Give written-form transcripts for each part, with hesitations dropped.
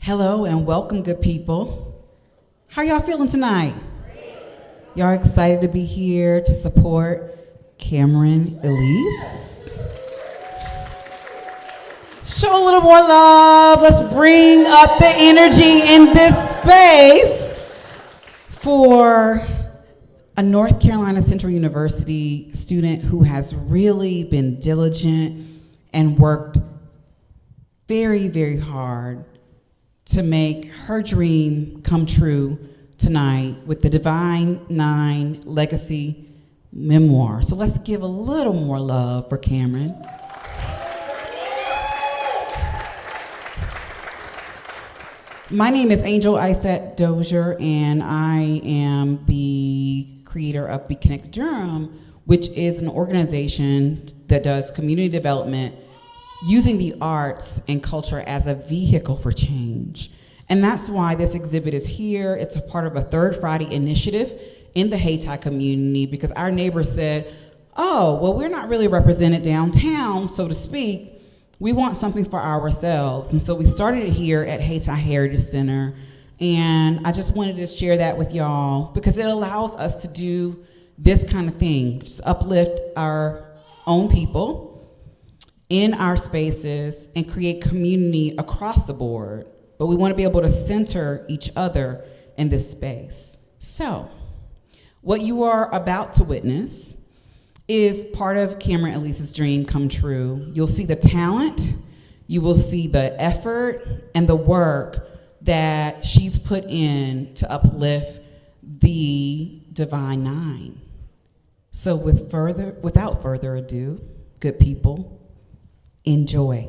Hello and welcome, good people. How y'all feeling tonight? Y'all excited to be here to support Cameron Elise? Show a little more love. Let's bring up the energy in this space for a North Carolina Central University student who has really been diligent and worked very, very hard to make her dream come true tonight with the Divine Nine Legacy Memoir. So let's give a little more love for Cameron. My name is Angel Isette Dozier, and I am the creator of Be Connected Durham, which is an organization that does community development using the arts and culture as a vehicle for change. And that's why this exhibit is here. It's a part of a Third Friday initiative in the Hayti community, because our neighbors said, oh, well, we're not really represented downtown, so to speak. We want something for ourselves. And so we started it here at Hayti Heritage Center. And I just wanted to share that with y'all because it allows us to do this kind of thing, just uplift our own people in our spaces and create community across the board. But we want to be able to center each other in this space. So, what you are about to witness is part of Cameron Elise's dream come true. You'll see the talent, you will see the effort and the work that she's put in to uplift the Divine Nine. So without further ado, good people, enjoy.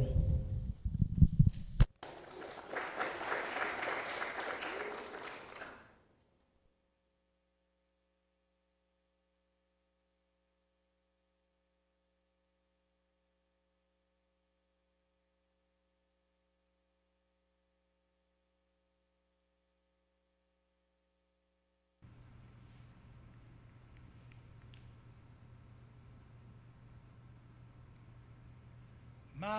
My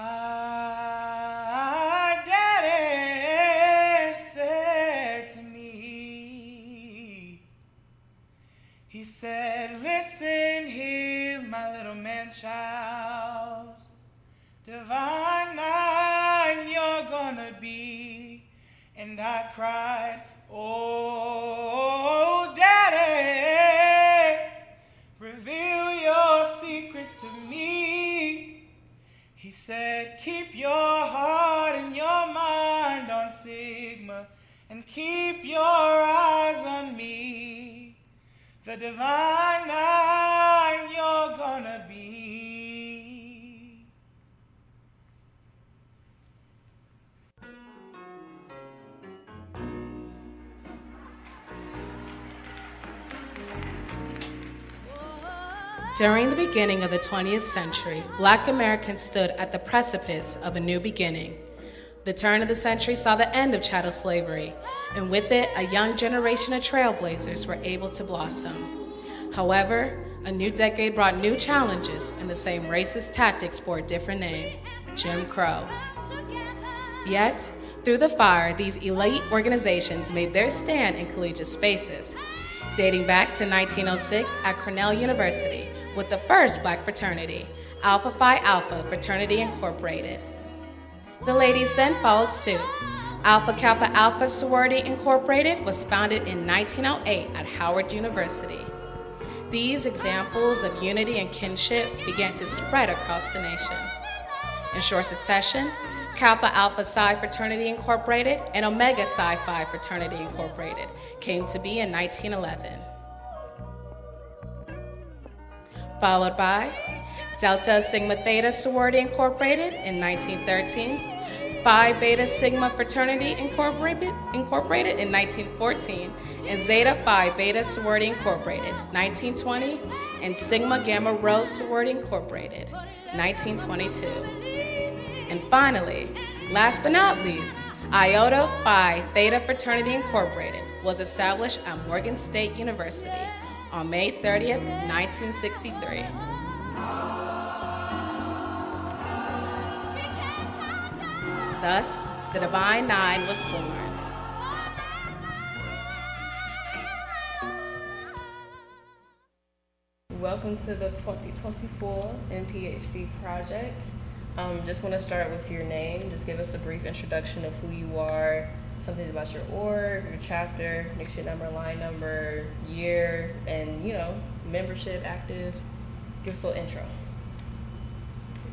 daddy said to me, he said, listen here, my little man child, Divine Nine you're gonna be. And I cried, oh, daddy, reveal your secrets to me. He said, keep your heart and your mind on Sigma and keep your eyes on me. The Divine Nine you're gonna be. During the beginning of the 20th century, Black Americans stood at the precipice of a new beginning. The turn of the century saw the end of chattel slavery, and with it, a young generation of trailblazers were able to blossom. However, a new decade brought new challenges, and the same racist tactics bore a different name: Jim Crow. Yet, through the fire, these elite organizations made their stand in collegiate spaces, dating back to 1906 at Cornell University, with the first Black fraternity, Alpha Phi Alpha Fraternity Incorporated. The ladies then followed suit. Alpha Kappa Alpha Sorority Incorporated was founded in 1908 at Howard University. These examples of unity and kinship began to spread across the nation. In short succession, Kappa Alpha Psi Fraternity Incorporated and Omega Psi Phi Fraternity Incorporated came to be in 1911. Followed by Delta Sigma Theta Sorority Incorporated in 1913, Phi Beta Sigma Fraternity Incorporated in 1914, and Zeta Phi Beta Sorority Incorporated 1920, and Sigma Gamma Rho Sorority Incorporated 1922. And finally, last but not least, Iota Phi Theta Fraternity Incorporated was established at Morgan State University on May 30th, 1963. Thus, the Divine Nine was born. Welcome to the 2024 MPHC project. Just want to start with your name. Just give us a brief introduction of who you are, something about your org, your chapter, next year number, line number, year, and membership, active. Give us a little intro.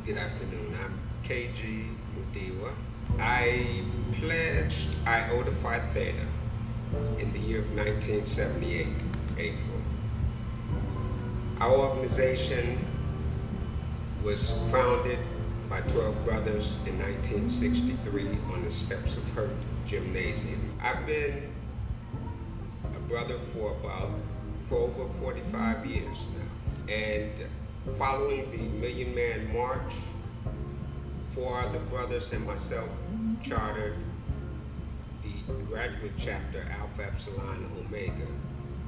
Good afternoon. I'm KG Mudiwa. I pledged Iota Phi Theta in the year of 1978, April. Our organization was founded by 12 brothers in 1963 on the steps of Hurt Gymnasium. I've been a brother for over 45 years now. And following the Million Man March, 4 other brothers and myself chartered the graduate chapter Alpha Epsilon Omega,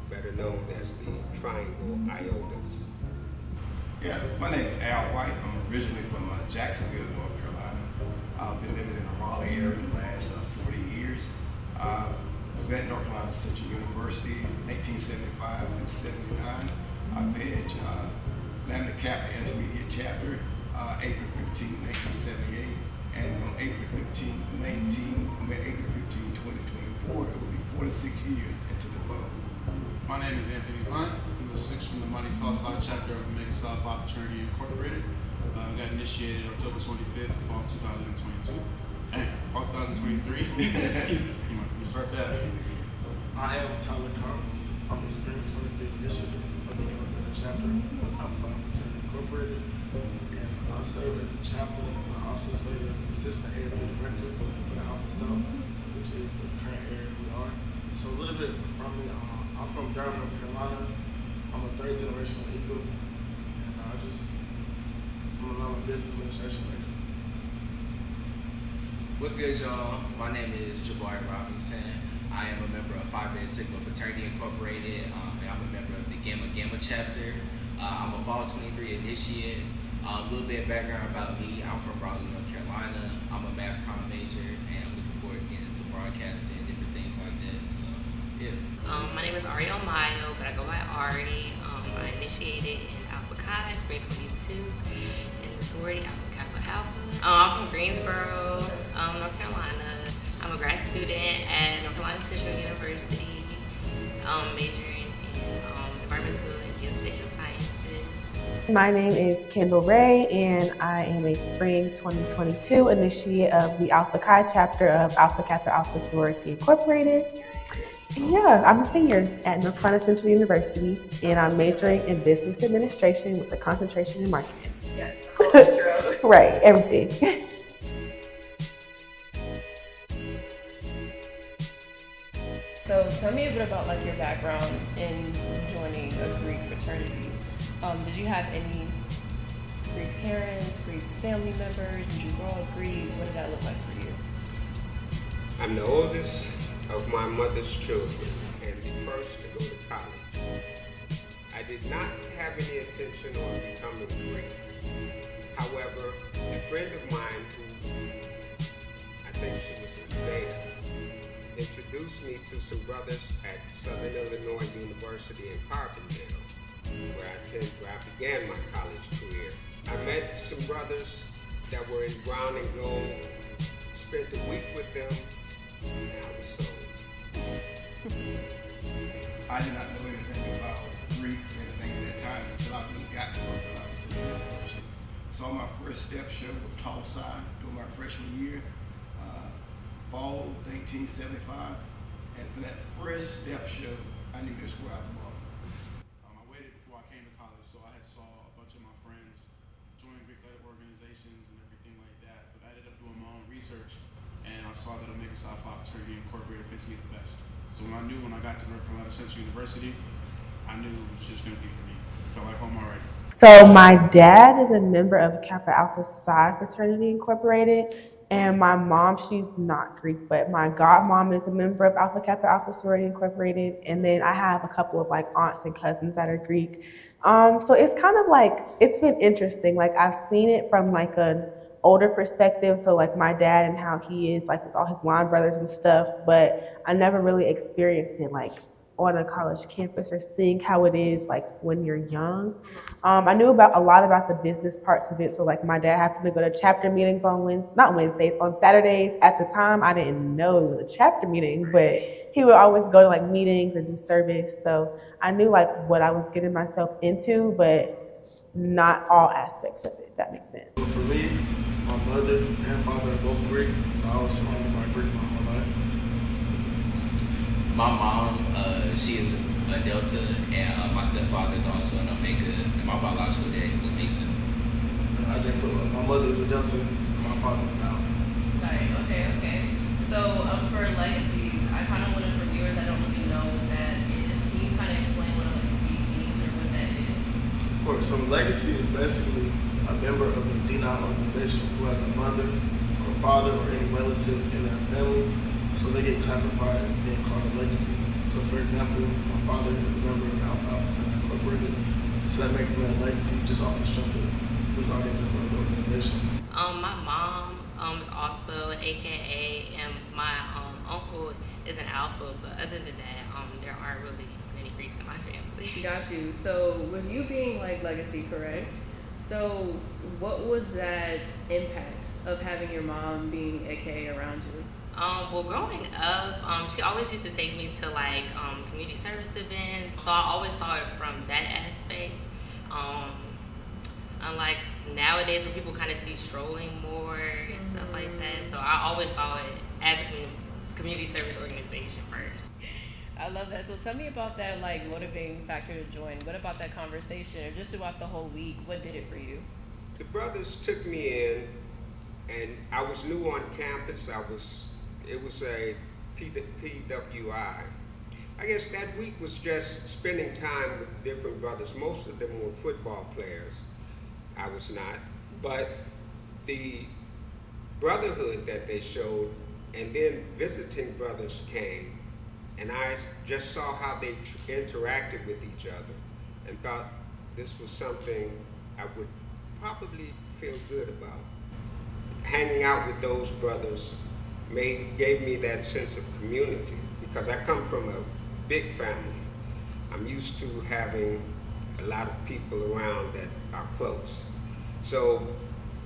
better known as the Triangle Iotas. Yeah, my name is Al White. I'm originally from Jacksonville, North Carolina. I've been living in the Raleigh area the last 40 years. I was at North Carolina Central University in 1875 through 79. I pledged Lambda Kappa Intermediate Chapter April 15, 1978, and on April 15, 2024, it will be 46 years into the fold. My name is Anthony Hunt. I'm the 6th from the Mighty Tall Side chapter of Omega Psi Phi Fraternity Incorporated. Got initiated October 25th, fall 2022. Fall 2023. You might start that. I am Tyler Collins. I'm the Spring 23 initiative of the Young chapter of Alpha Phi Fraternity Incorporated. And I serve as a chaplain. I also serve as an assistant AFD director for the Alpha South, which is the current area we are. So a little bit from me, I'm from Durham, North Carolina. I'm a 3rd generation Eagle. And I'm a business administration major. What's good, y'all? My name is Jabari Robinson. I am a member of Phi Beta Sigma Fraternity Incorporated, and I'm a member of the Gamma Gamma chapter. I'm a Fall 23 initiate. A little bit of background about me. I'm from Raleigh, North Carolina. I'm a mass comm major, and I'm looking forward to getting into broadcasting and different things like that. So, yeah. My name is Ariel Mayo, but I go by Ari. I initiated in Alpha Chi, Spring 22, in the sorority Alpha Kappa Alpha. I'm from Greensboro, North Carolina. I'm a grad student at North Carolina Central University, majoring in environmental and geospatial sciences. My name is Kendall Ray, and I am a Spring 2022 initiate of the Alpha Chi chapter of Alpha Kappa Alpha Sorority Incorporated. And yeah, I'm a senior at North Carolina Central University, and I'm majoring in business administration with a concentration in marketing. Yeah. Right, everything. So tell me a bit about your background in joining a Greek fraternity. Did you have any Greek parents, Greek family members? Did you grow up Greek? What did that look like for you? I'm the oldest of my mother's children and the first to go to college. I did not have any intention on becoming Greek. However, a friend of mine who, I think she was in Zeta, introduced me to some brothers at Southern Illinois University in Carbondale, where I began my college career. I met some brothers that were in brown and gold, spent a week with them, and I was sold. I did not know anything about Greeks or anything at that time until I really got to North Carolina Central University. Saw my first step show with Tall Side during my freshman year, fall 1975, and for that first step show, I knew that's where I belonged. I waited before I came to college, so I had saw a bunch of my friends join Greek letter organizations and everything like that, but I ended up doing my own research, and I saw that Omega Psi Phi Fraternity Incorporated fits me the best. So when I got to North Carolina Central University, I knew it was just going to be for me. I felt like home already. So my dad is a member of Kappa Alpha Psi Fraternity Incorporated, and my mom, she's not Greek, but my godmom is a member of Alpha Kappa Alpha Sorority Incorporated, and then I have a couple of like aunts and cousins that are Greek. So it's kind of like, it's been interesting. Like I've seen it from like a older perspective, so like my dad and how he is like with all his line brothers and stuff, but I never really experienced it like on a college campus or seeing how it is like when you're young. I knew about a lot about the business parts of it. So like my dad having to go to chapter meetings on on Saturdays. At the time, I didn't know it was a chapter meeting, but he would always go to like meetings and do service. So I knew like what I was getting myself into, but not all aspects of it, if that makes sense. So for me, my mother and father are both Greek, so I was surrounded by Greek my whole life. My mom, she is a Delta, and my stepfather is also an Omega, and my biological dad is a Mason. I didn't put my mother is a Delta, and my father is out. Sorry, okay. So for legacies, I kind of wanted for viewers that don't really know what that is, can you kind of explain what a legacy means or what that is? Of course, so legacy is basically a member of the D9 organization who has a mother or father or any relative in their family, so they get classified as being called a legacy. So for example, my father is a member of Alpha Alpha Fraternity Incorporated, so that makes me a legacy just off the strength of who's already a member of the organization. My mom is also an AKA, and my uncle is an Alpha, but other than that, there aren't really many Greeks in my family. Got you. So with you being like legacy, correct? So what was that impact of having your mom being AKA around you? Well, growing up, she always used to take me to like community service events, so I always saw it from that aspect. Unlike nowadays where people kind of see strolling more and stuff like that, so I always saw it as a community service organization first. I love that. So tell me about that like motivating factor to join. What about that conversation or just throughout the whole week? What did it for you? The brothers took me in, and I was new on campus. It was a PWI. I guess that week was just spending time with different brothers. Most of them were football players. I was not. But the brotherhood that they showed, and then visiting brothers came, and I just saw how they interacted with each other and thought this was something I would probably feel good about. Hanging out with those brothers gave me that sense of community, because I come from a big family. I'm used to having a lot of people around that are close. So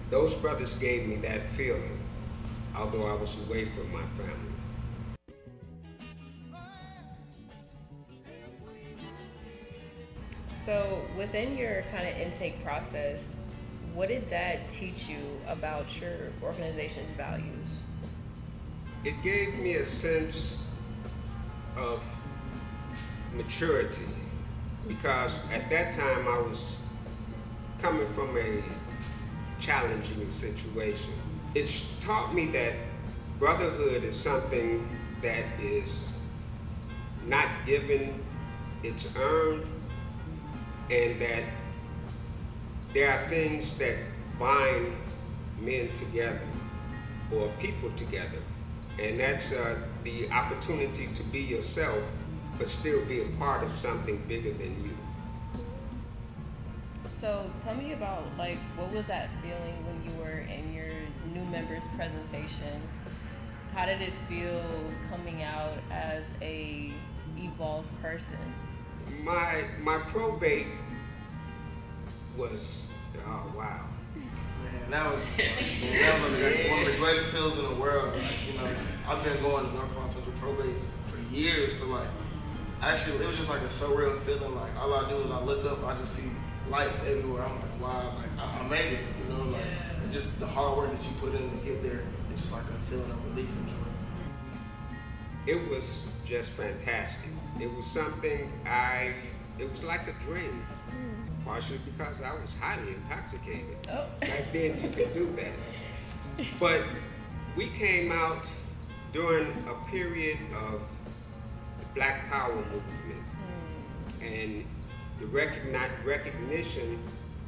those brothers gave me that feeling, although I was away from my family. So within your kind of intake process, what did that teach you about your organization's values? It gave me a sense of maturity, because at that time I was coming from a challenging situation. It's taught me that brotherhood is something that is not given, it's earned, and that there are things that bind men together or people together. And that's the opportunity to be yourself, but still be a part of something bigger than you. So tell me about like, what was that feeling when you were in your new members presentation? How did it feel coming out as a evolved person? My probate was, oh wow. Man, that was one of the greatest feels in the world. Like, I've been going to North Carolina Central probates for years, so like, actually, it was just like a surreal feeling. Like, all I do is I look up, I just see lights everywhere. I'm like, wow, like I made it, like, and just the hard work that you put in to get there, it's just like a feeling of relief and joy. It was just fantastic. It was something it was like a dream, partially because I was highly intoxicated. Oh. Back then you could do that. But we came out during a period of the Black Power movement and the recognition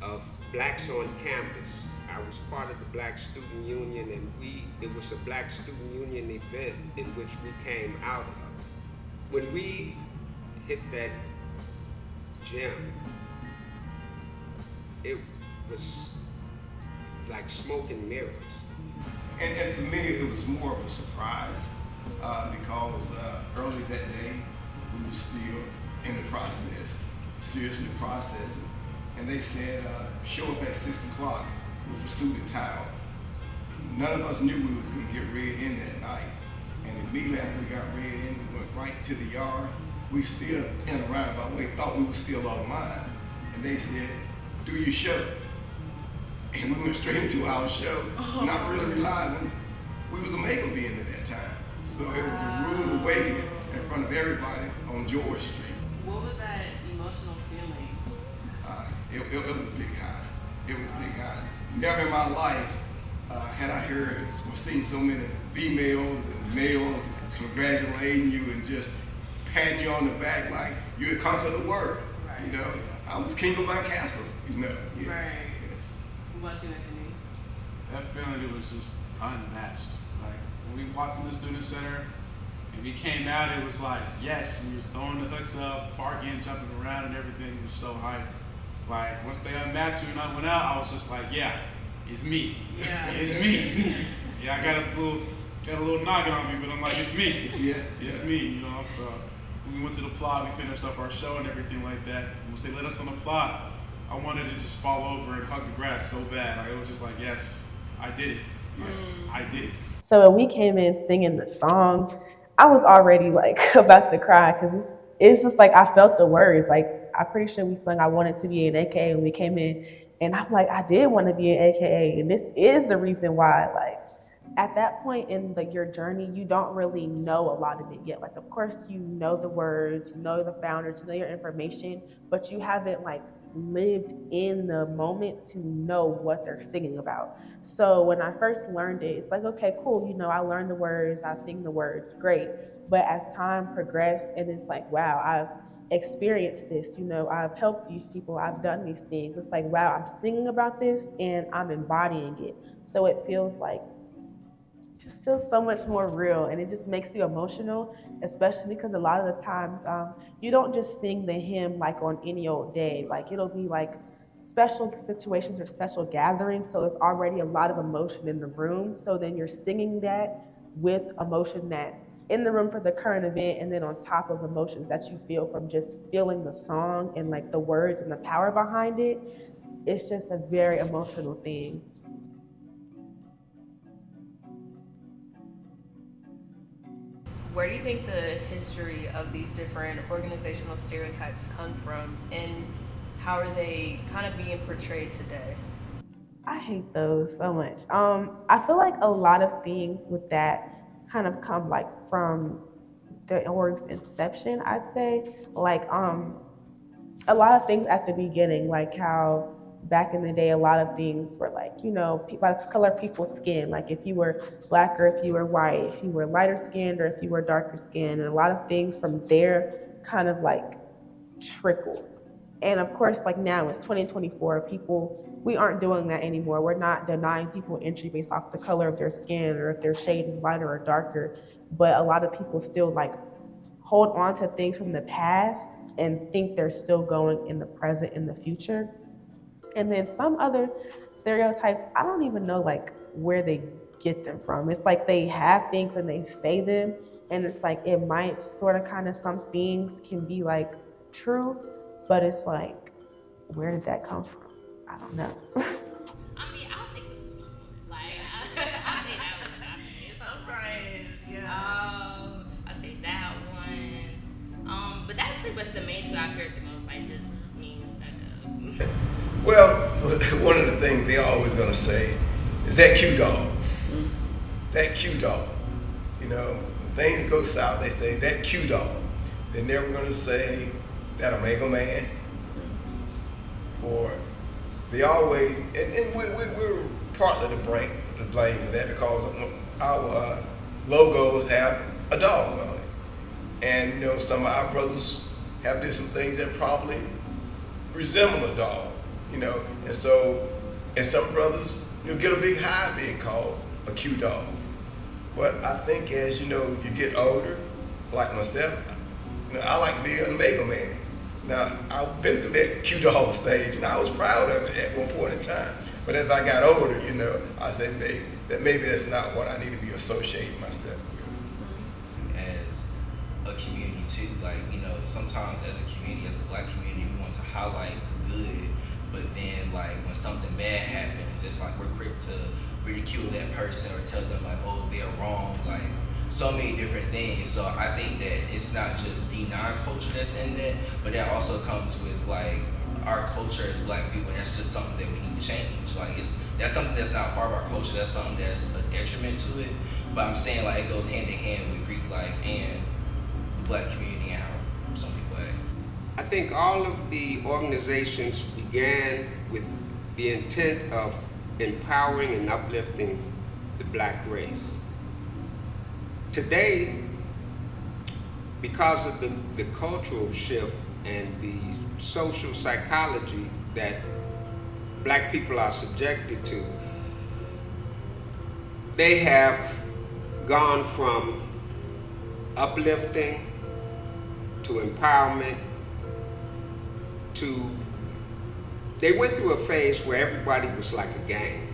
of blacks on campus. I was part of the Black Student Union, and it was a Black Student Union event in which we came out of. When we hit that gym, it was like smoke and mirrors. And for me, it was more of a surprise because earlier that day, we were still in the process, seriously processing. And they said, show up at 6 o'clock with a suit and tie on. None of us knew we was gonna get read in that night. And immediately after we got read in, we went right to the yard. We still, in a roundabout way, thought we were still online. And they said, do your show. And we went straight into our show, not really realizing we was a Omega being at that time. So it was a rude awakening in front of everybody on George Street. What was that emotional feeling? It was a big high. It was a big high. Never in my life had I heard or seen so many females and males congratulating you and just patting you on the back like you had conquered the world. Right. You know, I was king of my castle. You know. Yes. Right. What about you, Anthony? That feeling, it was just unmatched. Like when we walked in the student center and we came out, it was like, yes, we was throwing the hooks up, barking, jumping around and everything. It was so hype. Like once they unmasked me and I went out, I was just like, yeah, it's me. Yeah. It's me. Yeah, I got a little noggin on me, but I'm like, it's me. It's me, you know. So when we went to the plot, we finished up our show and everything like that. Once they let us on the plot, I wanted to just fall over and hug the grass so bad. Like it was just like, yes, I did it. Yeah, I did it. So when we came in singing the song, I was already like about to cry because it's just like I felt the words. Like I'm pretty sure we sung I Wanted to Be an AKA when we came in, and I'm like, I did want to be an AKA, and this is the reason why. Like at that point in your journey, you don't really know a lot of it yet. Like of course you know the words, you know the founders, you know your information, but you haven't like lived in the moment to know what they're singing about. So when I first learned it, it's like, okay, cool, you know, I learned the words, I sing the words, great. But as time progressed, and it's like, wow, I've experienced this, you know, I've helped these people, I've done these things. It's like, wow, I'm singing about this and I'm embodying it. So it feels like, just feels so much more real, and it just makes you emotional, especially because a lot of the times you don't just sing the hymn like on any old day. Like it'll be like special situations or special gatherings, so it's already a lot of emotion in the room. So then you're singing that with emotion that's in the room for the current event, and then on top of emotions that you feel from just feeling the song and like the words and the power behind it. It's just a very emotional thing. Where do you think the history of these different organizational stereotypes come from, and how are they kind of being portrayed today? I hate those so much. I feel like a lot of things with that kind of come like from the org's inception, I'd say. Like a lot of things at the beginning, like how back in the day, a lot of things were like, you know, by the color of people's skin, like if you were black or if you were white, if you were lighter skinned or if you were darker skinned, and a lot of things from there kind of like trickled. And of course, like now it's 2024, we aren't doing that anymore. We're not denying people entry based off the color of their skin or if their shade is lighter or darker, but a lot of people still like hold on to things from the past and think they're still going in the present, in the future. And then some other stereotypes, I don't even know like where they get them from. It's like they have things and they say them, and it's like it might sort of kind of, some things can be like true, but it's like, where did that come from? I don't know. I mean, I'll take the Gucci one. Like, I'll take that one. It's Right, yeah. I say that one. But that's pretty much the main two I've heard the most. Like just mean stuck up. Well, one of the things they're always going to say is that Q dog. That Q dog. You know, when things go south, they say that Q dog. They're never going to say that Omega man. Or they always, and we're partly to blame for that because our logos have a dog on it. And, you know, some of our brothers have did some things that probably resemble a dog. You know, and so, and some brothers, you know, get a big high being called a Q dog. But I think as you know, you get older, like myself, you know, I like being an Omega man. Now, I've been through that Q dog stage, and I was proud of it at one point in time. But as I got older, you know, I said maybe that's not what I need to be associating myself with. As a community too, like, you know, sometimes as a community, as a black community, we want to highlight the good, but then like when something bad happens, it's like we're quick to ridicule that person or tell them like, oh, they're wrong, like so many different things. So I think that it's not just D9 culture that's in that, but that also comes with like our culture as black people. That's just something that we need to change. Like that's something that's not part of our culture. That's something that's a detriment to it. But I'm saying like it goes hand in hand with Greek life and the black community and how some people act. I think all of the organizations began with the intent of empowering and uplifting the black race. Today, because of the cultural shift and the social psychology that black people are subjected to, they have gone from uplifting to empowerment to, they went through a phase where everybody was like a gang.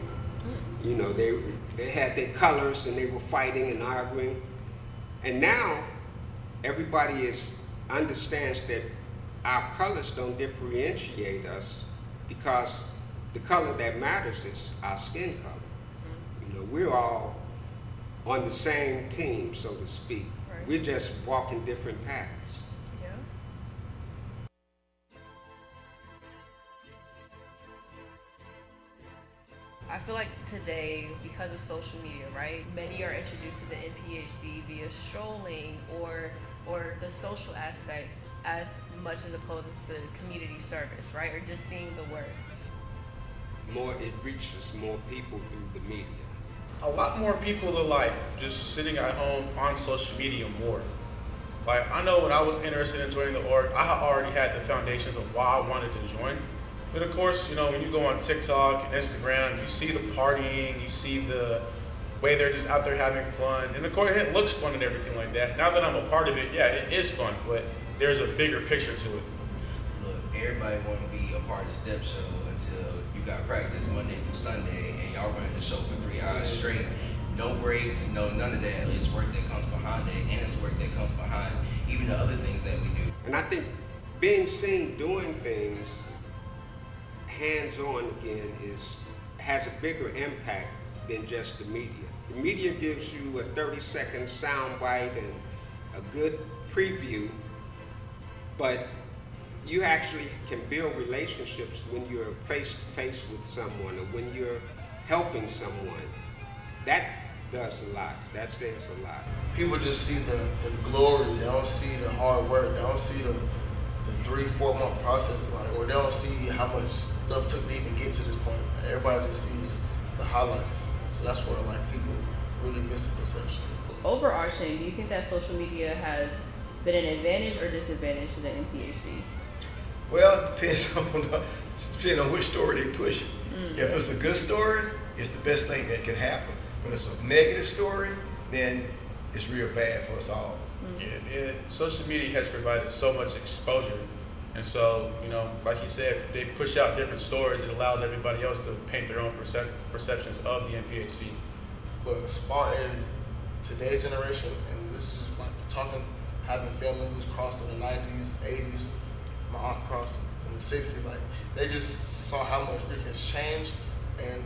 You know, they had their colors and they were fighting and arguing. And now everybody understands that our colors don't differentiate us, because the color that matters is our skin color. You know, we're all on the same team, so to speak. Right. We're just walking different paths. Yeah. I feel like today, because of social media, right, many are introduced to the NPHC via strolling or the social aspects as much as opposed to community service, right, or just seeing the work. It reaches more people through the media. A lot more people are like just sitting at home on social media more. Like, I know when I was interested in joining the org, I already had the foundations of why I wanted to join. But of course, you know, when you go on TikTok and Instagram, you see the partying, you see the way they're just out there having fun. And of course, it looks fun and everything like that. Now that I'm a part of it, yeah, it is fun, but there's a bigger picture to it. Look, everybody want to be a part of the Step Show until you got practice Monday through Sunday and y'all running the show for 3 hours straight. No breaks, none of that. It's work that comes behind it, and it's work that comes behind even the other things that we do. And I think being seen doing things hands-on again has a bigger impact than just the media. The media gives you a 30-second soundbite and a good preview, but you actually can build relationships when you're face-to-face with someone or when you're helping someone. That does a lot. That says a lot. People just see the glory. They don't see the hard work. They don't see the 3-4 month process, like, or they don't see how much stuff took to even get to this point. Everybody just sees the highlights. So that's where like people really miss the perception. Overarching, do you think that social media has been an advantage or disadvantage to the NPHC? Well, it depends on which story they push. If it's a good story, it's the best thing that can happen. But if it's a negative story, then it's real bad for us all. Yeah, social media has provided so much exposure. And so, you know, like you said, they push out different stories. It allows everybody else to paint their own perceptions of the NPHC. But as far as today's generation, and this is just like talking, having family who's crossed in the 90s, 80s, my aunt crossed in the 60s, like they just saw how much Greek has changed. And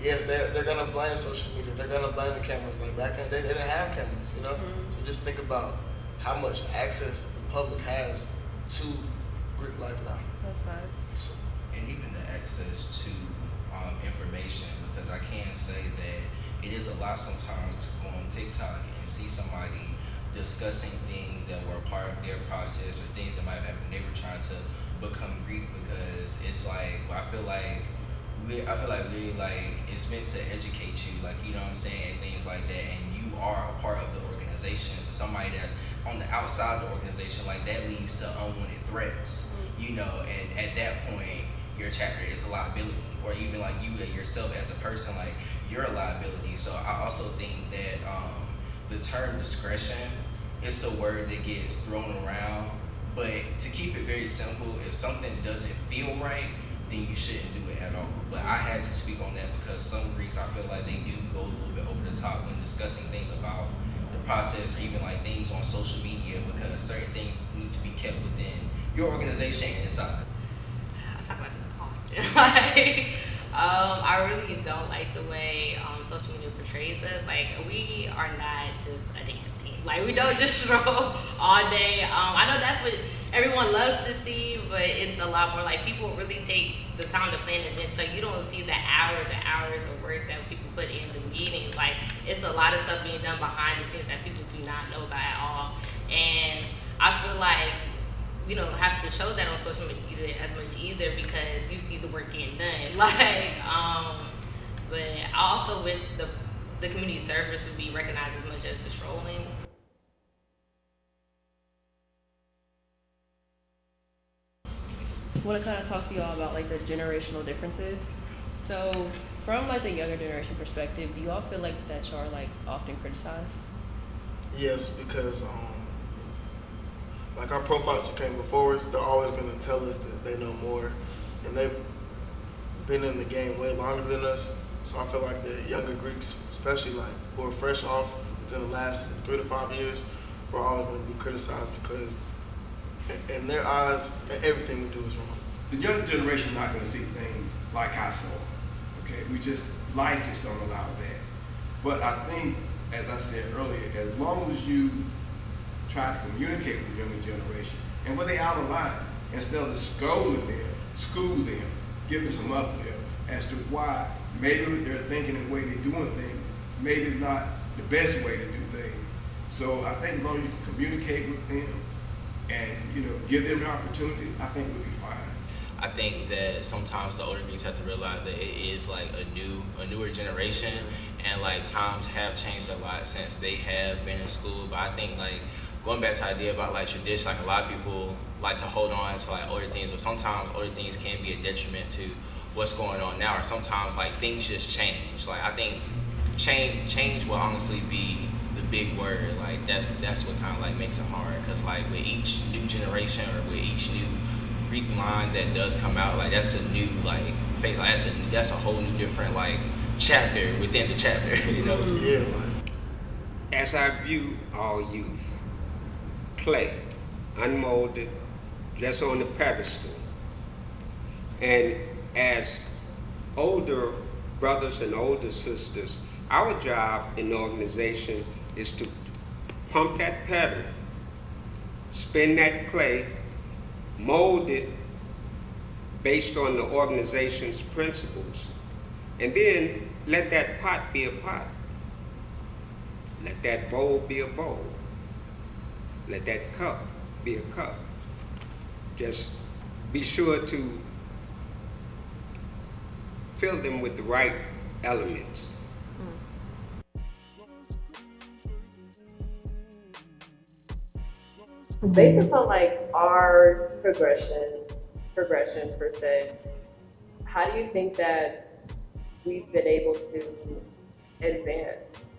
yes, they're gonna blame social media, they're gonna blame the cameras. Like back in the day, they didn't have cameras, you know? So just think about how much access the public has to Greek life now. That's right. So, And even the access to information, because I can say that it is a lot sometimes to go on TikTok and see somebody discussing things that were part of their process or things that might have happened. They were trying to become Greek, because it's like, I feel like literally like it's meant to educate you, like, you know what I'm saying, and things like that, and you are a part of the organization. To somebody that's on the outside of the organization, like that leads to unwanted threats, you know, and at that point your chapter is a liability, or even like you yourself as a person, like you're a liability. So I also think that the term discretion is a word that gets thrown around, but to keep it very simple, if something doesn't feel right, then you shouldn't do it at all. But I had to speak on that because some Greeks, I feel like they do go a little bit over the top when discussing things about the process, or even like things on social media, because certain things need to be kept within your organization and inside. I talk about this often. Like, I really don't like the way social media portrays us. Like, we are not just a dance team. Like, we don't just stroll all day. I know that's what everyone loves to see, but it's a lot more like people really take the time to plan an event. So you don't see the hours and hours of work that people put in the meetings. Like, it's a lot of stuff being done behind the scenes that people do not know about at all. And I feel like we don't have to show that on social media as much either, because you see the work getting done. Like, but I also wish the community service would be recognized as much as the strolling. I want to kind of talk to y'all about like the generational differences. So from like the younger generation perspective, do y'all feel like that y'all are like often criticized? Yes, because like our profiles who came before us, they're always going to tell us that they know more, and they've been in the game way longer than us. So I feel like the younger Greeks, especially like who are fresh off within the last 3 to 5 years, we're always going to be criticized because in their eyes, everything we do is wrong. The younger generation is not going to see things like I saw. Okay, life just don't allow that. But I think, as I said earlier, as long as you try to communicate with the younger generation, and when they out of line, instead of scolding them, school them, give them some uplift as to why maybe they're thinking the way they're doing things, maybe it's not the best way to do things. So I think as long as you can communicate with them and give them the opportunity, I think we'll be fine. I think that sometimes the older Greeks have to realize that it is like a newer generation, and like times have changed a lot since they have been in school. But I think like going back to the idea about like tradition, like a lot of people like to hold on to like older things, but sometimes older things can be a detriment to what's going on now, or sometimes like things just change. Like I think change will honestly be the big word. Like that's what kind of like makes it hard, because like with each new generation or with each new Greek line that does come out, like that's a new like phase. Like that's a whole new different like chapter within the chapter. Yeah, man. As I view all youth, clay, unmolded, just on the pedestal. And as older brothers and older sisters, our job in the organization is to pump that pedal, spin that clay, mold it based on the organization's principles, and then let that pot be a pot. Let that bowl be a bowl. Let that cup be a cup. Just be sure to fill them with the right elements. Based upon like our progression per se, how do you think that we've been able to advance?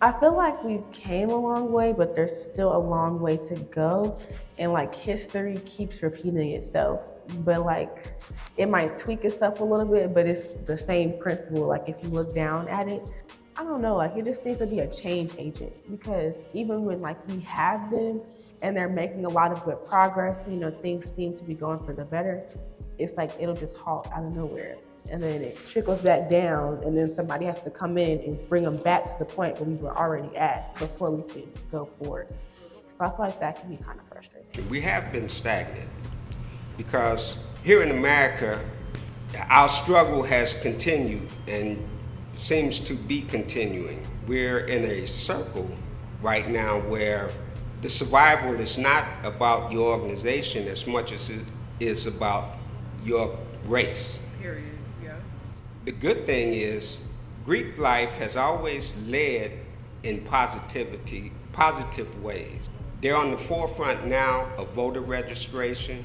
I feel like we've came a long way, but there's still a long way to go. And like history keeps repeating itself, but like it might tweak itself a little bit, but it's the same principle. Like if you look down at it, I don't know, like it just needs to be a change agent, because even when like we have them and they're making a lot of good progress, things seem to be going for the better, it's like it'll just halt out of nowhere. And then it trickles back down, and then somebody has to come in and bring them back to the point where we were already at before we could go forward. So I feel like that can be kind of frustrating. We have been stagnant because here in America, our struggle has continued and seems to be continuing. We're in a circle right now where the survival is not about your organization as much as it is about your race. Period, yeah. The good thing is Greek life has always led in positive ways. They're on the forefront now of voter registration.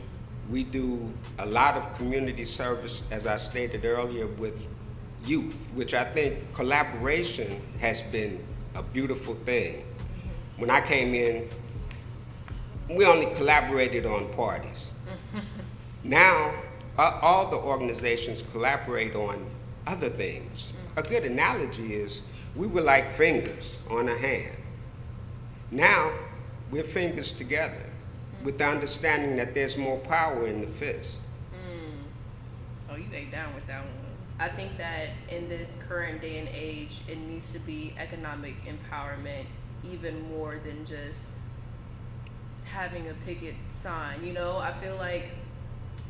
We do a lot of community service, as I stated earlier, with youth, which I think collaboration has been a beautiful thing. When I came in, we only collaborated on parties. Now, all the organizations collaborate on other things. A good analogy is we were like fingers on a hand. Now we're fingers together with the understanding that there's more power in the fist. Oh, you ate down with that one. I think that in this current day and age, it needs to be economic empowerment even more than just having a picket sign. You know, I feel like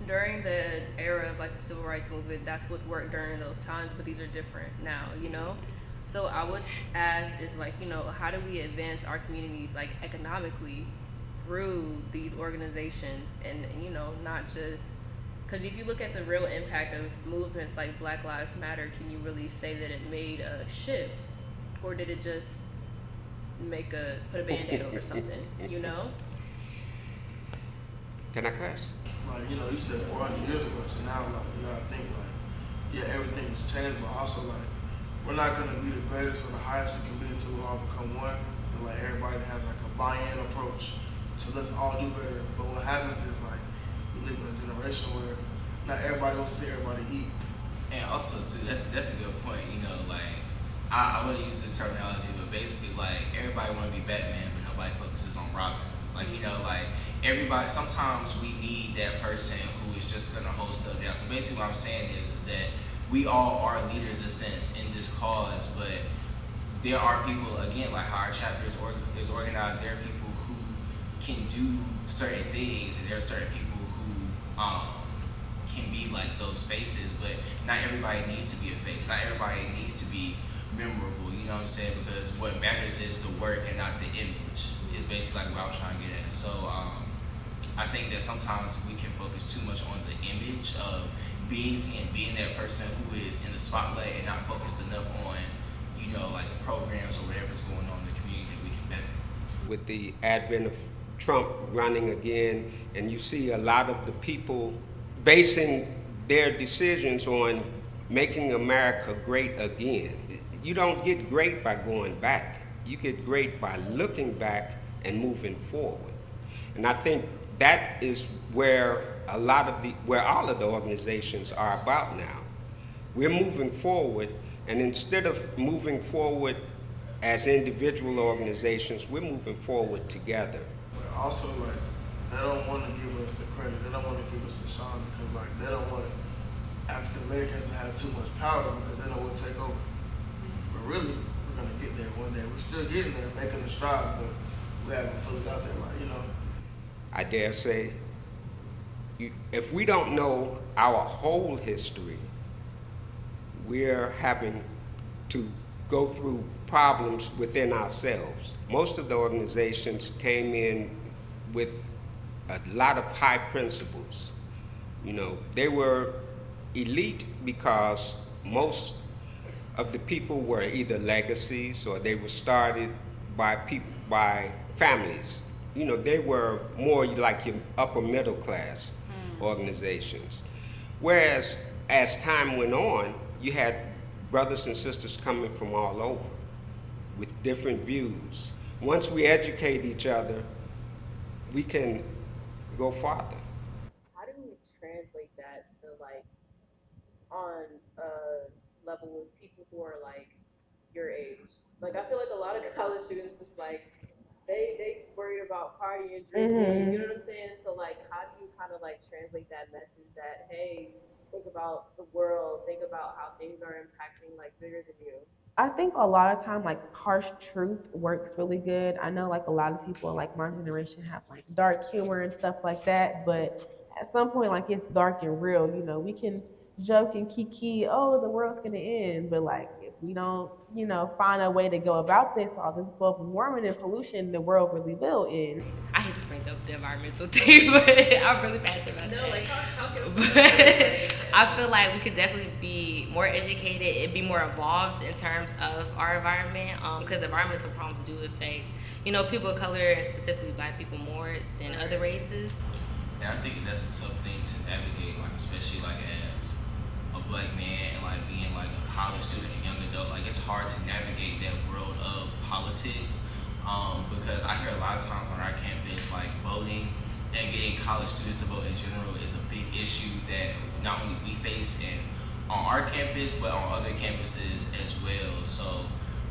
during the era of like the civil rights movement, that's what worked during those times, but these are different now, you know? So I would ask is like, you know, how do we advance our communities like economically through these organizations and you know, not just, because if you look at the real impact of movements like Black Lives Matter, can you really say that it made a shift? Or did it just put a Band-Aid over something, you know? Can I curse? Like, you know, you said 400 years ago to now, like, you gotta think, like, yeah, everything has changed, but also, like, we're not gonna be the greatest or the highest we can be until we all become one. And, like, everybody has, like, a buy-in approach to let's all do better. But what happens is, like, we live in a generation where not everybody wants to see everybody eat. And also, too, that's a good point. You know, like, I wouldn't use this terminology, but basically, like, everybody want to be Batman, but nobody focuses on Robin. Like, you know, like, everybody, sometimes we need that person who is just going to hold stuff down. So basically what I'm saying is that we all are leaders in a sense in this cause, but there are people, again, like how our chapter is organized, there are people who can do certain things, and there are certain people who can be like those faces, but not everybody needs to be a face. Not everybody needs to be memorable, you know what I'm saying? Because what matters is the work and not the image, is basically like what I was trying to get at. So I think that sometimes we can focus too much on the image of being seen, being that person who is in the spotlight and not focused enough on, you know, like the programs or whatever's going on in the community that we can better. With the advent of Trump running again, and you see a lot of the people basing their decisions on making America great again. You don't get great by going back. You get great by looking back and moving forward. And I think that is where all of the organizations are about now. We're moving forward, and instead of moving forward as individual organizations, we're moving forward together. But also, like, they don't want to give us the credit. They don't want to give us the shine because, like, they don't want African Americans to have too much power because they don't want to take over. But really, we're going to get there one day. We're still getting there, making the strides, but we haven't fully got there, like, you know. I dare say, if we don't know our whole history, we're having to go through problems within ourselves. Most of the organizations came in with a lot of high principles. You know, they were elite because most of the people were either legacies or they were started by families. You know, they were more like your upper middle class organizations. Whereas as time went on, you had brothers and sisters coming from all over with different views. Once we educate each other, we can go farther. How do we translate that to like on a level with people who are like your age? Like I feel like a lot of college students is like they worried about partying, drinking, you know what I'm saying? So like how do you kind of like translate that message that hey, think about the world, think about how things are impacting like bigger than you? I think a lot of time, like harsh truth works really good. I know like a lot of people in like my generation have like dark humor and stuff like that, but at some point like it's dark and real, you know, we can joke and kiki, oh, the world's gonna end, but like if we don't, you know, find a way to go about this, all this global warming and pollution, the world really will end. I hate to bring up the environmental thing, but I'm really passionate about that. No, like talk But I feel like we could definitely be more educated and be more involved in terms of our environment, because environmental problems do affect, you know, people of color and specifically Black people more than other races. And I think that's a tough thing to navigate, like especially like as a Black man and like being like a college student and young adult. Like it's hard to navigate that world of politics because I hear a lot of times on our campus like voting and getting college students to vote in general is a big issue that not only we face and on our campus, but on other campuses as well. So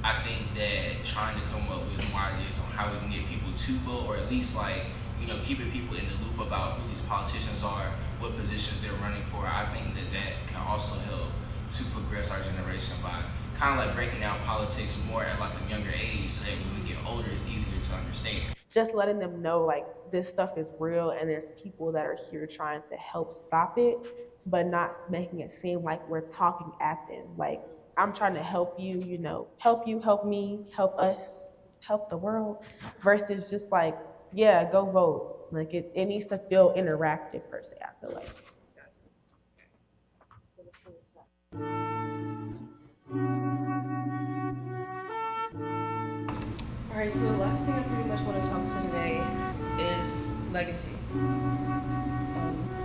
I think that trying to come up with more ideas on how we can get people to vote, or at least like, you know, keeping people in the loop about who these politicians are, what positions they're running for, I think that that can also help to progress our generation by kind of like breaking down politics more at like a younger age, so that when we get older, it's easier to understand. Just letting them know like this stuff is real and there's people that are here trying to help stop it, but not making it seem like we're talking at them. Like, I'm trying to help you, you know, help you, help me, help us, help the world, versus just like, yeah, go vote. Like it needs to feel interactive per se, I feel like. All right, so the last thing I pretty much want to talk to today is legacy.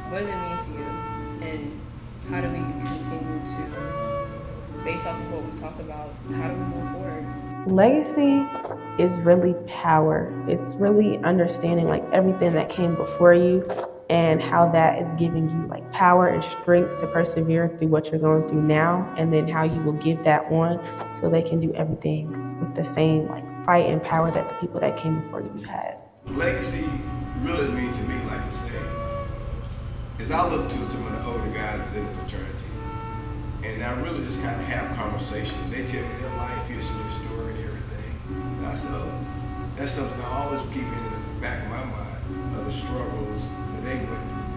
What does it mean to you, and how do we continue to, based off of what we talked about, how do we move forward? Legacy is really power. It's really understanding like everything that came before you and how that is giving you like power and strength to persevere through what you're going through now, and then how you will give that on so they can do everything with the same like fight and power that the people that came before you had. Legacy really means to me, like I say, is I look to some of the older guys that's in the fraternity, and I really just kind of have conversations. They tell me their life, here's their story and everything. And I said, oh, that's something I always keep in the back of my mind, of the struggles that they went through.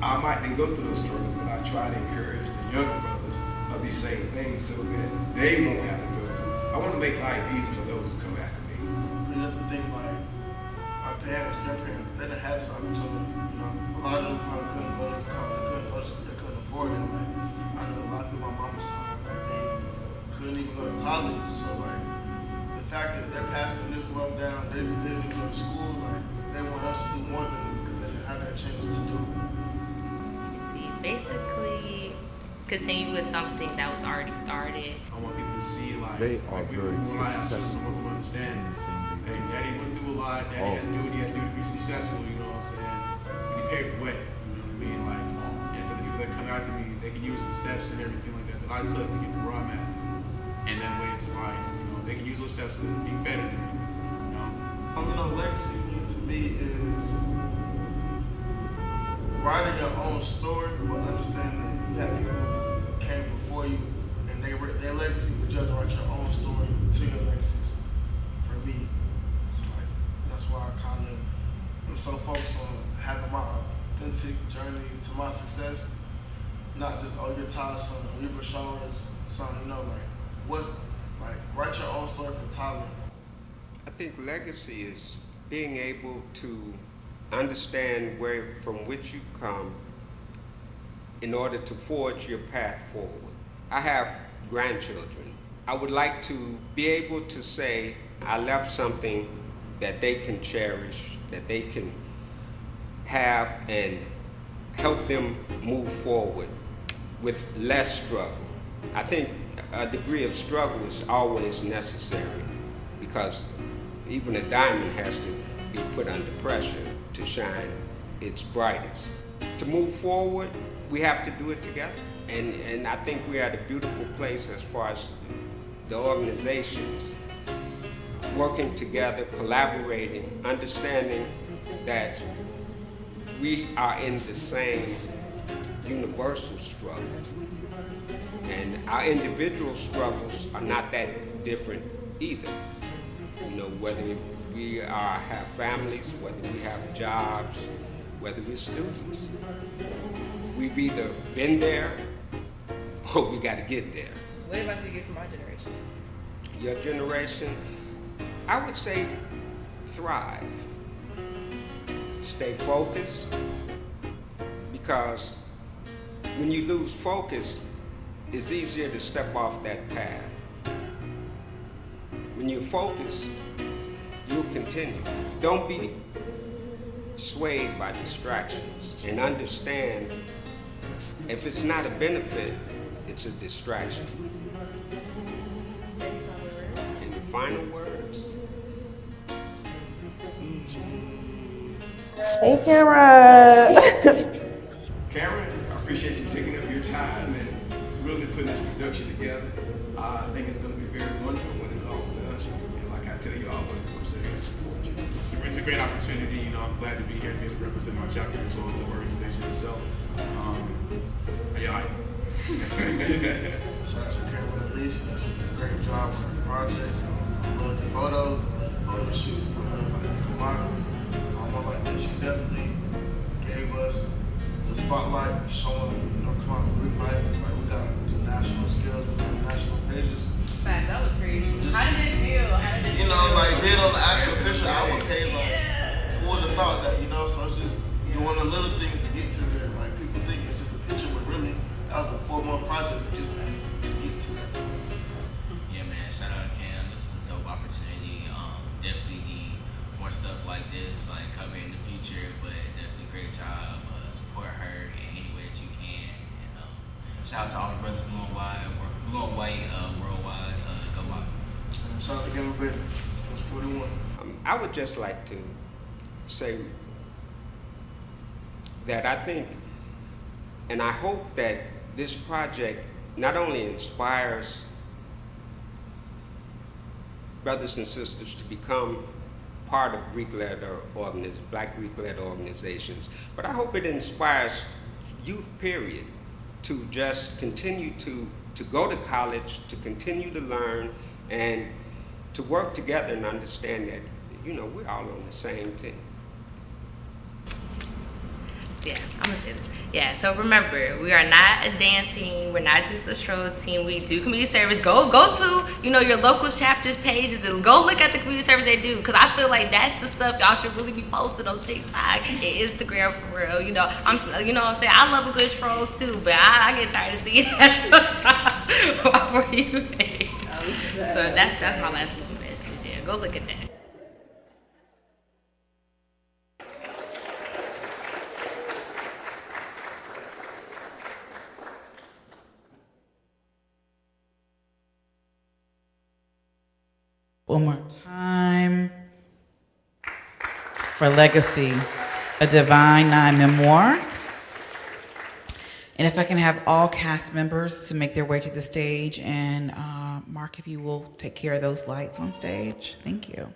I might didn't go through those struggles, but I try to encourage the younger brothers of these same things so that they won't have to go through. I want to make life easy for those who come after me. Because you have to think like, our parents, their parents, they didn't have this opportunity, you know. A lot of them probably couldn't go to college, they couldn't go to school, they couldn't afford it. Like, I know a lot of people on my mama's side, like, they couldn't even go to college. So like, the fact that they're passing this wealth down, they didn't even go to school, like, they want us to do more than them because they didn't have that chance to do it. You see, basically continue with something that was already started. I want people to see like they are like, very successful in anything they hey, do. Daddy went through a lot. Daddy has to do what he has to do to be successful. You know what I'm saying? And he paved the way. You know what I mean? Like, and for the people that come after me, they can use the steps and everything like that that I took to get to where I'm at. And that way, it's like, you know, they can use those steps to be better than me. You know? You know, legacy to me is writing your own story, but understanding that you have people who came before you and they wrote their legacy, but you have to write your own story to your legacies. For me, it's like, that's why I kind of am so focused on having my authentic journey to my success. Not just, oh, you're Tyler's son, or you're Bashar's son, you know, like, write your own story for Tyler. I think legacy is being able to understand from which you've come in order to forge your path forward. I have grandchildren. I would like to be able to say I left something that they can cherish, that they can have and help them move forward with less struggle. I think a degree of struggle is always necessary because even a diamond has to be put under pressure to shine its brightest. To move forward, we have to do it together. And I think we're at a beautiful place as far as the organizations working together, collaborating, understanding that we are in the same universal struggle. And our individual struggles are not that different either. You know, whether we have families, whether we have jobs, whether we're students. We've either been there or we got to get there. What advice do you give for my generation? Your generation, I would say thrive. Stay focused, because when you lose focus, it's easier to step off that path. When you're focused, you'll continue. Don't be swayed by distractions, and understand if it's not a benefit, it's a distraction. And the final words. Hey, Cameron. Cameron, I appreciate you taking up your time and this production together. I think it's going to be very wonderful when it's all done. And like I tell you always, I'm here to support you. It's a great opportunity. I'm glad to be here to be able to represent my chapter as well as the organization itself. Shout out to Cameron Alicia. She did a great job on the project. I love the photos, I love the photo shoot, I love like Kamada. One like this, she definitely gave us the spotlight, showing North Carolina Greek life. Like we got to national scales, we got national pages. Facts, that was crazy. So How did it feel? like being on the actual official Alpha Cave, like, who would have thought that, So it's just doing the little things to get to there. Like, people think it's just a picture, but really, that was a 4-month project just to get to that. Yeah, man. Shout out to Cam. This is a dope opportunity. Definitely need more stuff like this, like coming in the future. But definitely great job. Support her in any way that you can. And shout out to all the brothers Blue and White, worldwide. Go out. Shout out to Gamma Beta since 41. I would just like to say that I think, and I hope that this project not only inspires brothers and sisters to become part of Black Greek-led organizations, but I hope it inspires youth, period, to just continue to go to college, to continue to learn, and to work together and understand that, we're all on the same team. Yeah, I'm gonna say this. Yeah, so remember, we are not a dance team. We're not just a stroll team. We do community service. Go to, your local chapters pages and go look at the community service they do. Cause I feel like that's the stuff y'all should really be posting on TikTok and Instagram for real. You know what I'm saying? I love a good stroll too, but I get tired of seeing that sometimes. What were you thinking? So that's my last little message. Yeah, go look at that. One more time for Legacy, a Divine Nine memoir. And if I can have all cast members to make their way to the stage, and Mark, if you will take care of those lights on stage. Thank you.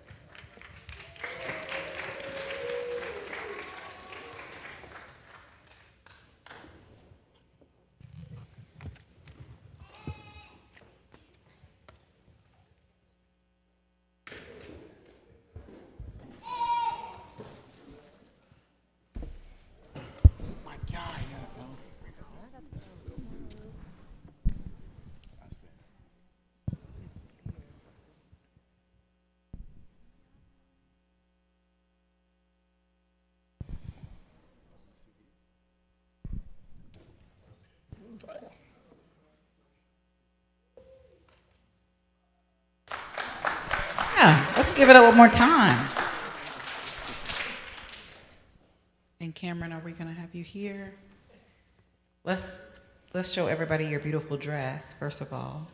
Yeah, let's give it up one more time. And Cameron, are we gonna have you here? Let's show everybody your beautiful dress, first of all,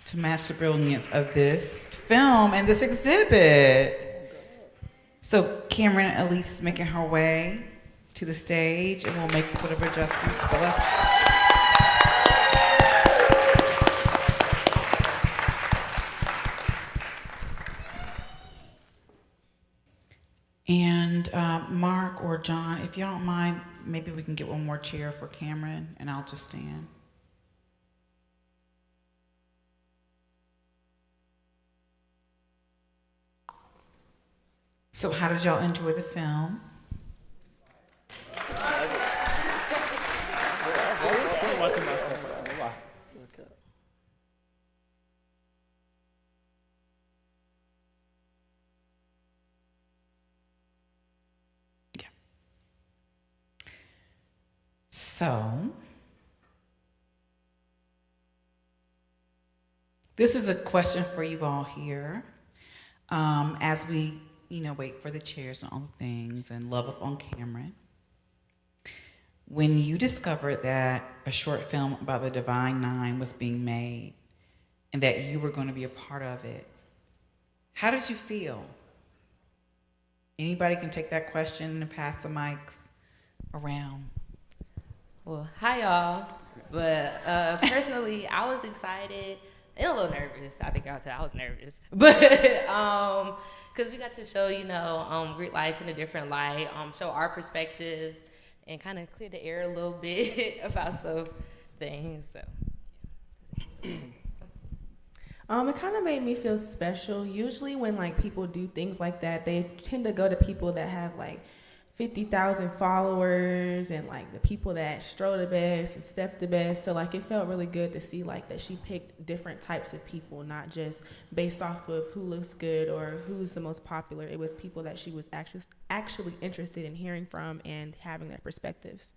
to match the brilliance of this film and this exhibit. So Cameron Elise is making her way to the stage, and we'll make whatever adjustments. But let's. And Mark or John, if y'all don't mind, maybe we can get one more chair for Cameron, and I'll just stand. So how did y'all enjoy the film? So, this is a question for you all here. As we, wait for the chairs and all the things and love up on Cameron. When you discovered that a short film about the Divine Nine was being made and that you were going to be a part of it, how did you feel? Anybody can take that question and pass the mics around. Well, hi y'all. But personally, I was excited and a little nervous. I think y'all tell I was nervous, but because we got to show Greek life in a different light, show our perspectives, and kind of clear the air a little bit about some things. So. It kind of made me feel special. Usually when like people do things like that, they tend to go to people that have like 50,000 followers and like the people that stroll the best and step the best. So like it felt really good to see like that she picked different types of people, not just based off of who looks good or who's the most popular. It was people that she was actually interested in hearing from and having their perspectives.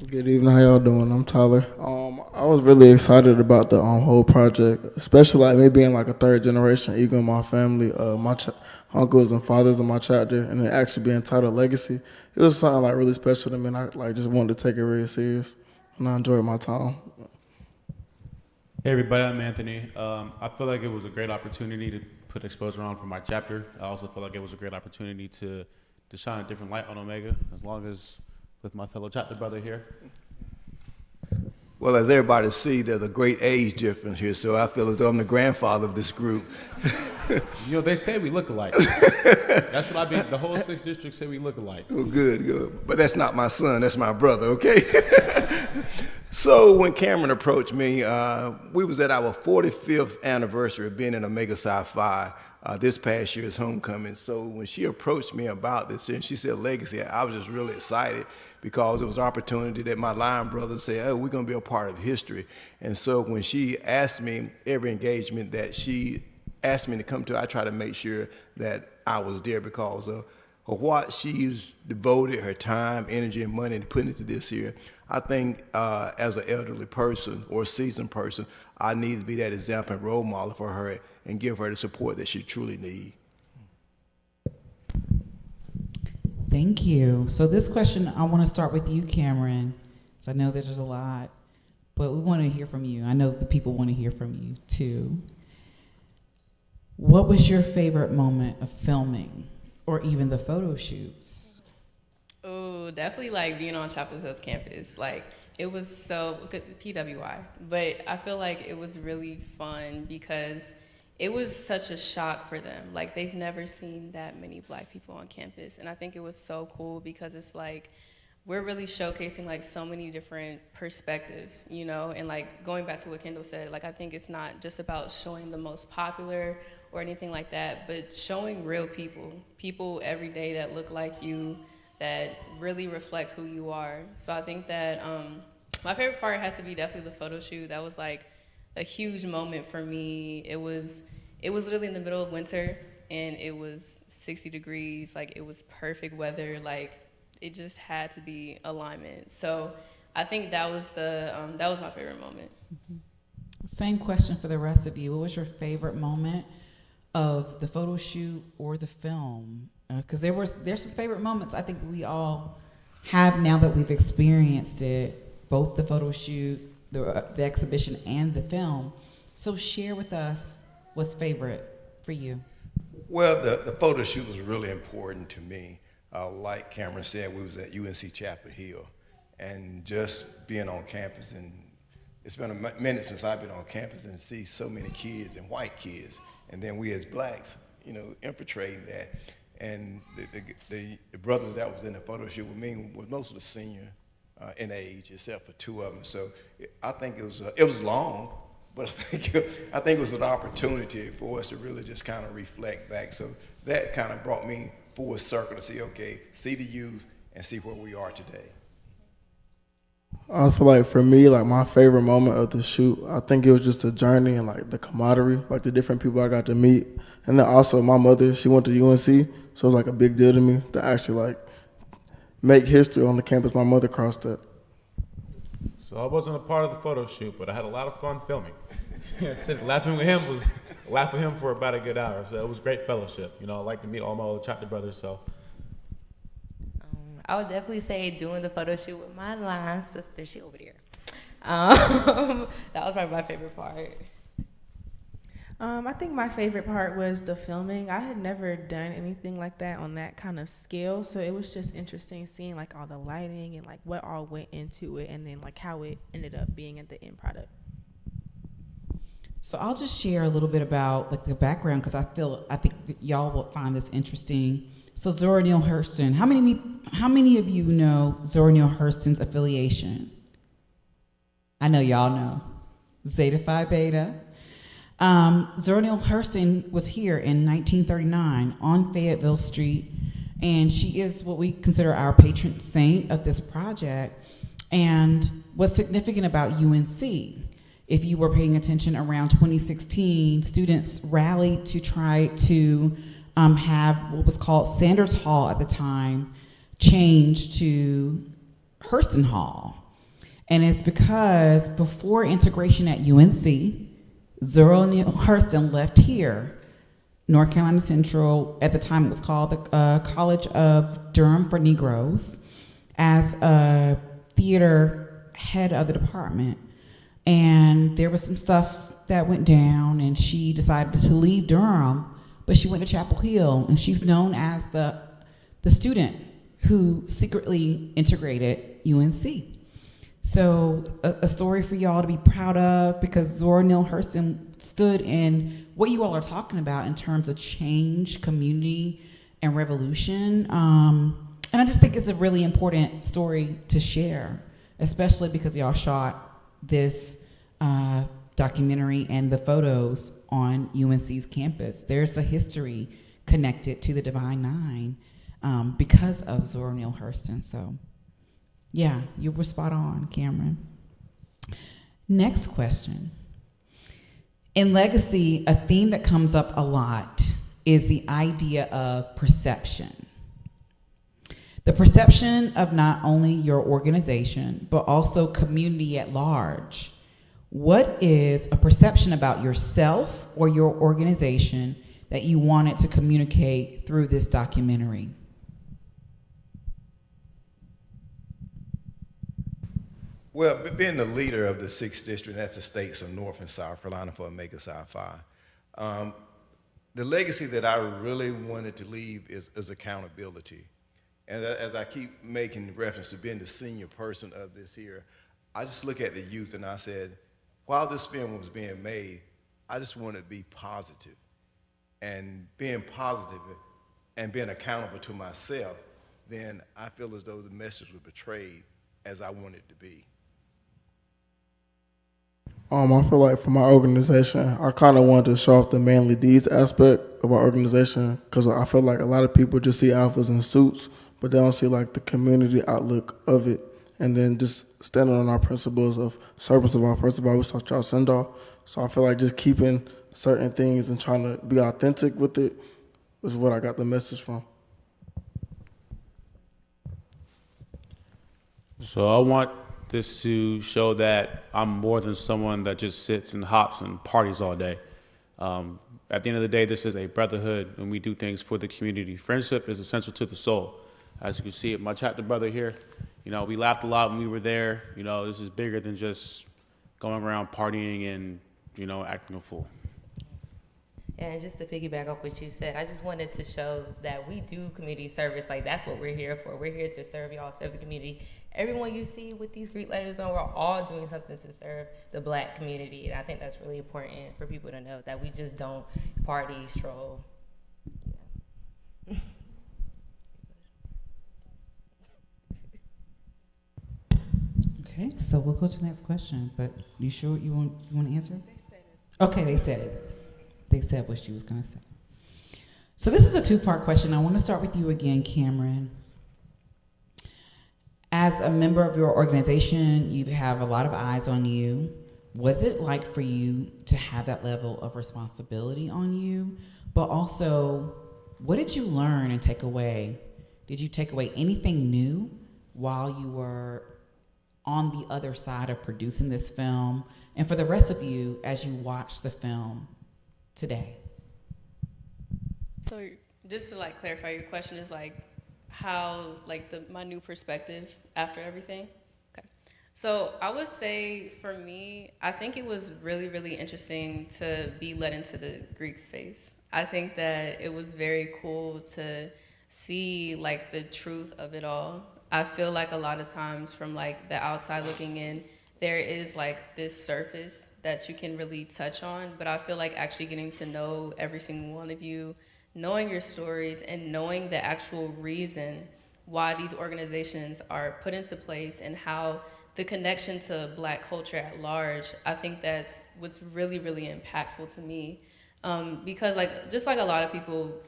Good evening, how y'all doing? I'm Tyler. I was really excited about the whole project, especially like me being like a third generation Eagle in my family. My uncles and fathers in my chapter, and it actually being titled Legacy. It was something like really special to me, and I like just wanted to take it really serious, and I enjoyed my time. Hey everybody, I'm Anthony. I feel like it was a great opportunity to put exposure on for my chapter. I also feel like it was a great opportunity to shine a different light on Omega, as long as with my fellow chapter brother here. Well, as everybody see, there's a great age difference here, so I feel as though I'm the grandfather of this group. They say we look alike. That's what I've been, the whole 6th district say we look alike. Oh, good. But that's not my son, that's my brother, okay? So when Cameron approached me, we was at our 45th anniversary of being in Omega Psi Phi. This past year's homecoming. So when she approached me about this and she said Legacy, I was just really excited because it was an opportunity that my line brothers said, oh, we're going to be a part of history. And so when she asked me, every engagement that she asked me to come to, I try to make sure that I was there because of what she's devoted her time, energy, and money to put into this here. I think as an elderly person or a seasoned person, I need to be that example and role model for her and give her the support that she truly needs. Thank you. So this question, I want to start with you, Cameron. So I know that there's a lot, but we want to hear from you. I know the people want to hear from you too. What was your favorite moment of filming or even the photo shoots? Oh, definitely like being on Chapel Hill's campus. Like it was so good, PWI, but I feel like it was really fun because it was such a shock for them. Like they've never seen that many Black people on campus. And I think it was so cool because it's like, we're really showcasing like so many different perspectives, and like going back to what Kendall said, like I think it's not just about showing the most popular or anything like that, but showing real people every day that look like you, that really reflect who you are. So I think that my favorite part has to be definitely the photo shoot. That was like a huge moment for me. It was literally in the middle of winter and it was 60 degrees, like it was perfect weather, like it just had to be alignment. So I think that was my favorite moment. Mm-hmm. Same question for the rest of you. What was your favorite moment of the photo shoot or the film? Because there's some favorite moments I think we all have now that we've experienced it, both the photo shoot, the exhibition, and the film. So share with us what's favorite for you. Well, the photo shoot was really important to me. Like Cameron said, we was at UNC Chapel Hill, and just being on campus, and it's been a minute since I've been on campus and see so many kids and white kids, and then we as Blacks, infiltrating that. And the brothers that was in the photo shoot with me was mostly senior in age, except for 2 of them. So I think it was long, but I think it was an opportunity for us to really just kind of reflect back. So that kind of brought me full circle to see the youth and see where we are today. I feel like for me, like my favorite moment of the shoot, I think it was just the journey and like the camaraderie, like the different people I got to meet. And then also my mother, she went to UNC, so it was like a big deal to me to actually like make history on the campus my mother crossed up. So I wasn't a part of the photo shoot, but I had a lot of fun filming. Laughing with him was laugh with him for about a good hour. So it was great fellowship. I like to meet all my other chapter brothers. So I would definitely say doing the photo shoot with my line sister. She over there. That was probably my favorite part. I think my favorite part was the filming. I had never done anything like that on that kind of scale, so it was just interesting seeing like all the lighting and like what all went into it, and then like how it ended up being at the end product. So I'll just share a little bit about like the background because I think that y'all will find this interesting. So Zora Neale Hurston, how many of you know Zora Neale Hurston's affiliation? I know y'all know. Zeta Phi Beta. Zora Neale Hurston was here in 1939 on Fayetteville Street, and she is what we consider our patron saint of this project. And what's significant about UNC, if you were paying attention around 2016, students rallied to try to have what was called Sanders Hall at the time changed to Hurston Hall. And it's because before integration at UNC, Zora Neale Hurston left here, North Carolina Central, at the time it was called the College of Durham for Negroes, as a theater head of the department. And there was some stuff that went down, and she decided to leave Durham, but she went to Chapel Hill, and she's known as the student who secretly integrated UNC. So a story for y'all to be proud of, because Zora Neale Hurston stood in what you all are talking about in terms of change, community, and revolution. And I just think it's a really important story to share, especially because y'all shot this documentary and the photos on UNC's campus. There's a history connected to the Divine Nine because of Zora Neale Hurston. So yeah, you were spot on, Cameron. Next question. In Legacy, a theme that comes up a lot is the idea of perception. The perception of not only your organization, but also community at large. What is a perception about yourself or your organization that you wanted to communicate through this documentary? Well, being the leader of the 6th District, that's the states of North and South Carolina for Omega Psi Phi, the legacy that I really wanted to leave is accountability. And as I keep making reference to being the senior person of this here, I just look at the youth and I said, while this film was being made, I just wanted to be positive. And being positive and being accountable to myself, then I feel as though the message was betrayed as I wanted it to be. I feel like for my organization, I kind of wanted to show off the manly deeds aspect of our organization, because I feel like a lot of people just see alphas in suits, but they don't see like the community outlook of it. And then just standing on our principles of service of all. First of all, we saw Charles Sendall. So I feel like just keeping certain things and trying to be authentic with it was what I got the message from. So I want this to show that I'm more than someone that just sits and hops and parties all day. At the end of the day, this is a brotherhood, and we do things for the community. Friendship is essential to the soul. As you can see, my chapter brother here, we laughed a lot when we were there. This is bigger than just going around partying and, acting a fool. And just to piggyback off what you said, I just wanted to show that we do community service. Like, that's what we're here for. We're here to serve y'all, serve the community. Everyone you see with these Greek letters on, we're all doing something to serve the Black community. And I think that's really important for people to know, that we just don't party, stroll. Yeah. Okay, so we'll go to the next question, but you sure you want to answer? They said it. Okay, they said it. They said what she was going to say. So this is a two-part question. I want to start with you again, Cameron. As a member of your organization, you have a lot of eyes on you. What's it like for you to have that level of responsibility on you? But also, what did you learn and take away? Did you take away anything new while you were on the other side of producing this film? And for the rest of you, as you watch the film today? So just to clarify, your question is how my new perspective after everything. Okay. So I would say for me, I think it was really, really interesting to be led into the Greek space. I think that it was very cool to see like the truth of it all. I feel like a lot of times from like the outside looking in, there is like this surface that you can really touch on, but I feel like actually getting to know every single one of you, knowing your stories and knowing the actual reason why these organizations are put into place and how the connection to Black culture at large, I think that's what's really, really impactful to me. Because like, just like a lot of people,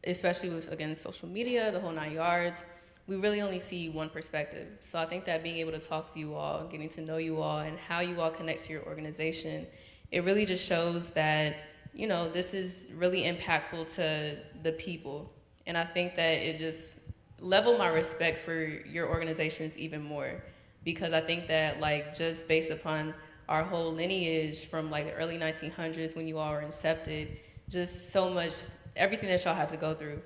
especially with, again, social media, the whole 9 yards, we really only see one perspective. So I think that being able to talk to you all, getting to know you all, and how you all connect to your organization, it really just shows that, you know, this is really impactful to the people. And I think that it just leveled my respect for your organizations even more. Because I think that, like, just based upon our whole lineage from like the early 1900s when you all were incepted, just so much, everything that y'all had to go through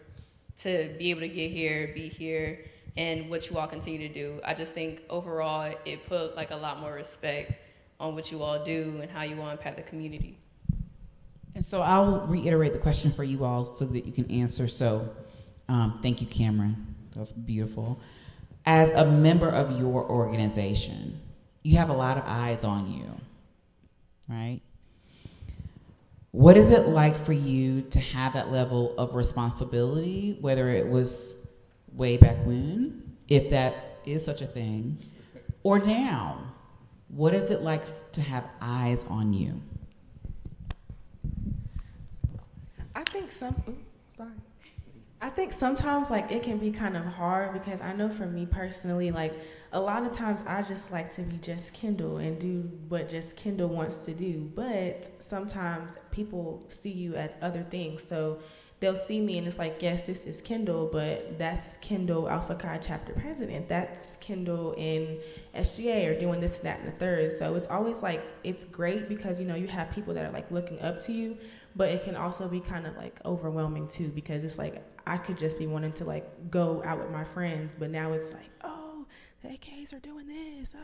to be able to get here, be here, and what you all continue to do. I just think overall it put like a lot more respect on what you all do and how you all impact the community. And so I'll reiterate the question for you all so that you can answer. So thank you, Cameron. That's beautiful. As a member of your organization, you have a lot of eyes on you, right? What is it like for you to have that level of responsibility, whether it was way back when, if that is such a thing, or now? What is it like to have eyes on you? I think sometimes like it can be kind of hard because I know for me personally, like a lot of times I just like to be just Kendall and do what just Kendall wants to do. But sometimes people see you as other things. So they'll see me and it's like, yes, this is Kendall, but that's Kendall Alpha Chi chapter president. That's Kendall in SGA or doing this, that, and the third. So it's always like, it's great because, you know, you have people that are like looking up to you, but it can also be kind of like overwhelming too, because it's like, I could just be wanting to like go out with my friends, but now it's like, oh, the AKs are doing this.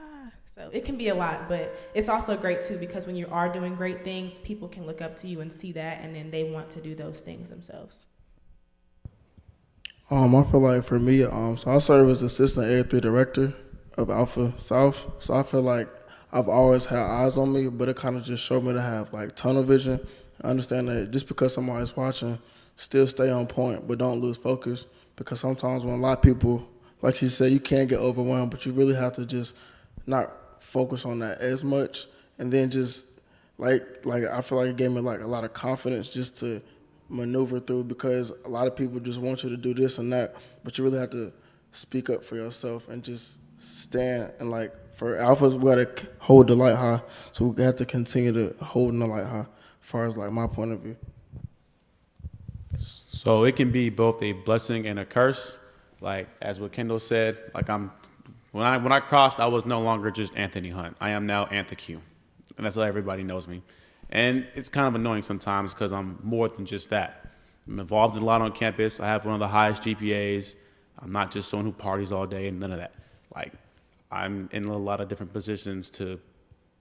So it can be a lot, but it's also great too, because when you are doing great things, people can look up to you and see that, and then they want to do those things themselves. I feel like for me, so I serve as assistant ed 3 director of Alpha South. So I feel like I've always had eyes on me, but it kind of just showed me to have like tunnel vision. I understand that just because somebody's watching, still stay on point, but don't lose focus. Because sometimes when a lot of people, like she said, you can get overwhelmed, but you really have to just not focus on that as much. And then just like I feel like it gave me like a lot of confidence just to maneuver through, because a lot of people just want you to do this and that, but you really have to speak up for yourself and just stand. And like for Alphas, we gotta hold the light high. So we have to continue to hold the light high, as far as like my point of view. So it can be both a blessing and a curse. Like as what Kendall said, like when I crossed, I was no longer just Anthony Hunt. I am now Anthony, and that's how everybody knows me. And it's kind of annoying sometimes because I'm more than just that. I'm involved in a lot on campus. I have one of the highest GPAs. I'm not just someone who parties all day and none of that. Like I'm in a lot of different positions to,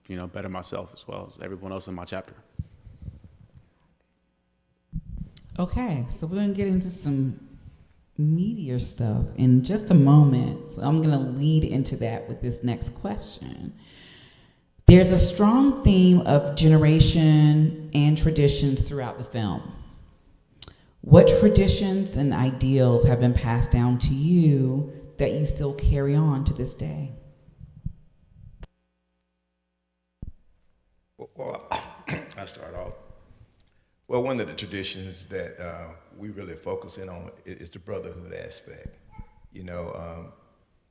you know, better myself as well as everyone else in my chapter. Okay, so we're gonna get into some meatier stuff in just a moment. So I'm gonna lead into that with this next question. There's a strong theme of generation and traditions throughout the film. What traditions and ideals have been passed down to you that you still carry on to this day? Well, I start off. Well, one of the traditions that we really focus in on is the brotherhood aspect. You know,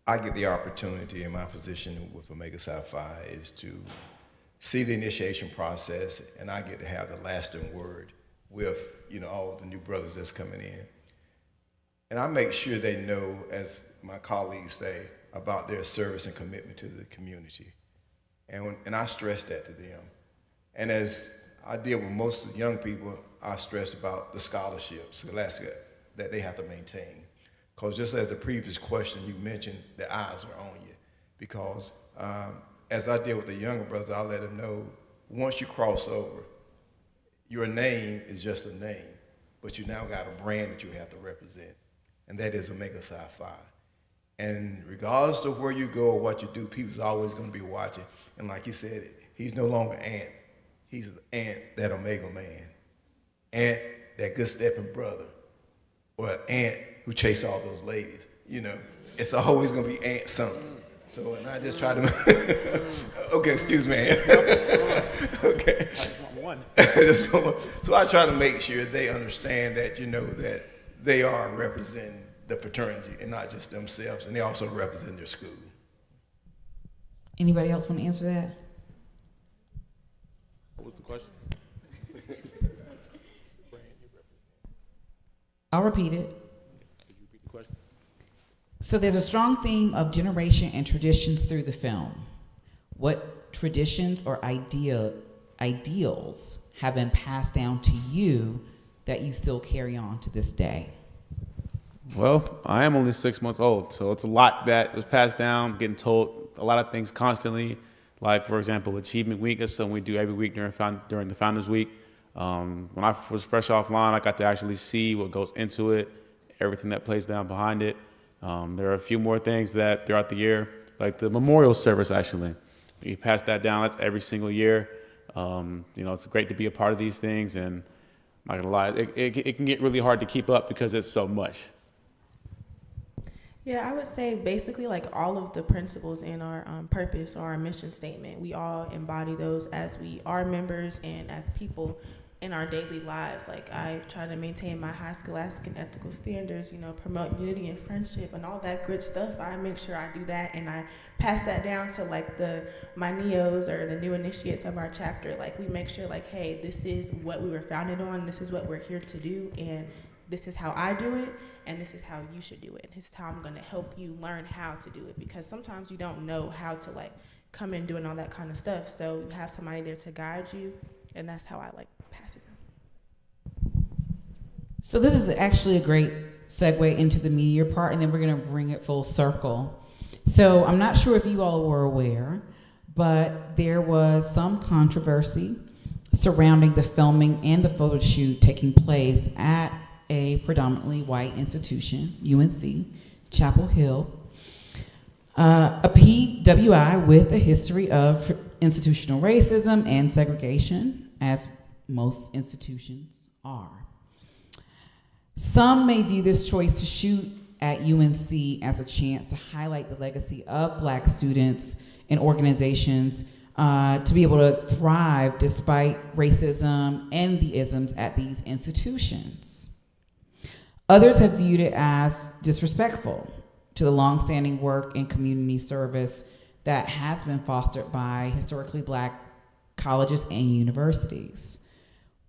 I get the opportunity in my position with Omega Psi Phi is to see the initiation process, and I get to have the lasting word with, you know, all the new brothers that's coming in. And I make sure they know, as my colleagues say, about their service and commitment to the community. And I stress that to them. And as I deal with most young people, I stress about the scholarships, Scholastica, that they have to maintain. Because just as the previous question you mentioned, the eyes are on you. Because as I deal with the younger brothers, I let them know, once you cross over, your name is just a name, but you now got a brand that you have to represent, and that is Omega Psi Phi. And regardless of where you go or what you do, people's always going to be watching. And like you said, he's no longer Ant. He's Ant, that Omega man. Ant, that good stepping brother. Or Ant who chased all those ladies. You know, it's always going to be Ant something. So, and I just try to, okay, excuse me. Okay. So I try to make sure they understand that, you know, that they are representing the fraternity and not just themselves, and they also represent their school. Anybody else want to answer that? What was the question? I'll repeat it. Could you repeat the question? So there's a strong theme of generation and traditions through the film. What traditions or ideals have been passed down to you that you still carry on to this day? Well, I am only 6 months old, so it's a lot that was passed down, getting told a lot of things constantly. Like, for example, Achievement Week is something we do every week during the Founders Week. When I was fresh offline, I got to actually see what goes into it, everything that plays down behind it. There are a few more things that throughout the year, like the memorial service, actually. We pass that down. That's every single year. You know, it's great to be a part of these things, and I'm not gonna lie, it can get really hard to keep up because it's so much. Yeah, I would say basically like all of the principles in our purpose or our mission statement, we all embody those as we are members and as people in our daily lives. Like, I try to maintain my high scholastic and ethical standards, you know, promote unity and friendship and all that good stuff. I make sure I do that, and I pass that down to like my neos or the new initiates of our chapter. Like, we make sure like, hey, this is what we were founded on, this is what we're here to do, and this is how I do it, and this is how you should do it. This is how I'm gonna help you learn how to do it, because sometimes you don't know how to like come in doing all that kind of stuff. So you have somebody there to guide you, and that's how I like pass it down. So this is actually a great segue into the media part, and then we're gonna bring it full circle. So I'm not sure if you all were aware, but there was some controversy surrounding the filming and the photo shoot taking place at a predominantly white institution, UNC, Chapel Hill, a PWI with a history of institutional racism and segregation, as most institutions are. Some may view this choice to shoot at UNC as a chance to highlight the legacy of Black students and organizations to be able to thrive despite racism and the isms at these institutions. Others have viewed it as disrespectful to the longstanding work and community service that has been fostered by historically Black colleges and universities.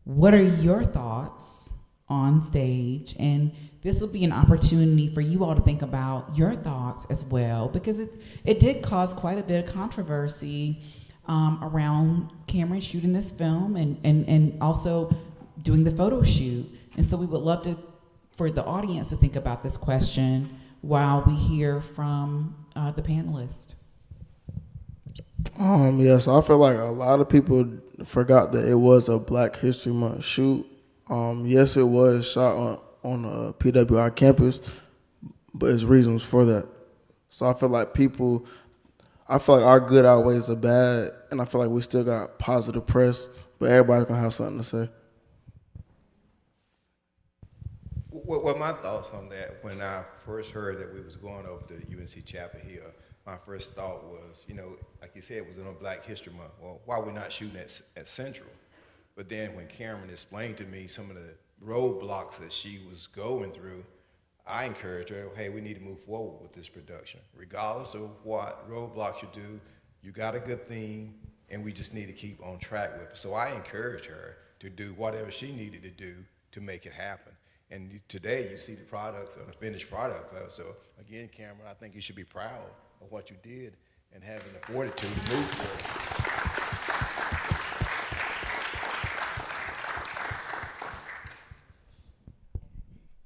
What are your thoughts on stage? And this will be an opportunity for you all to think about your thoughts as well, because it did cause quite a bit of controversy around Cameron shooting this film and also doing the photo shoot. And so we would love for the audience to think about this question while we hear from the panelists. Yeah, so I feel like a lot of people forgot that it was a Black History Month shoot. Yes, it was shot on a PWI campus, but there's reasons for that. So I feel like our good outweighs the bad, and I feel like we still got positive press, but everybody's gonna have something to say. Well, my thoughts on that, when I first heard that we was going over to UNC Chapel Hill, my first thought was, you know, like you said, it was in a Black History Month. Well, why are we not shooting at Central? But then when Cameron explained to me some of the roadblocks that she was going through, I encouraged her, hey, we need to move forward with this production. Regardless of what roadblocks you do, you got a good theme, and we just need to keep on track with it. So I encouraged her to do whatever she needed to do to make it happen. And today you see the product, or the finished product. So again, Cameron, I think you should be proud of what you did and having the fortitude to move forward.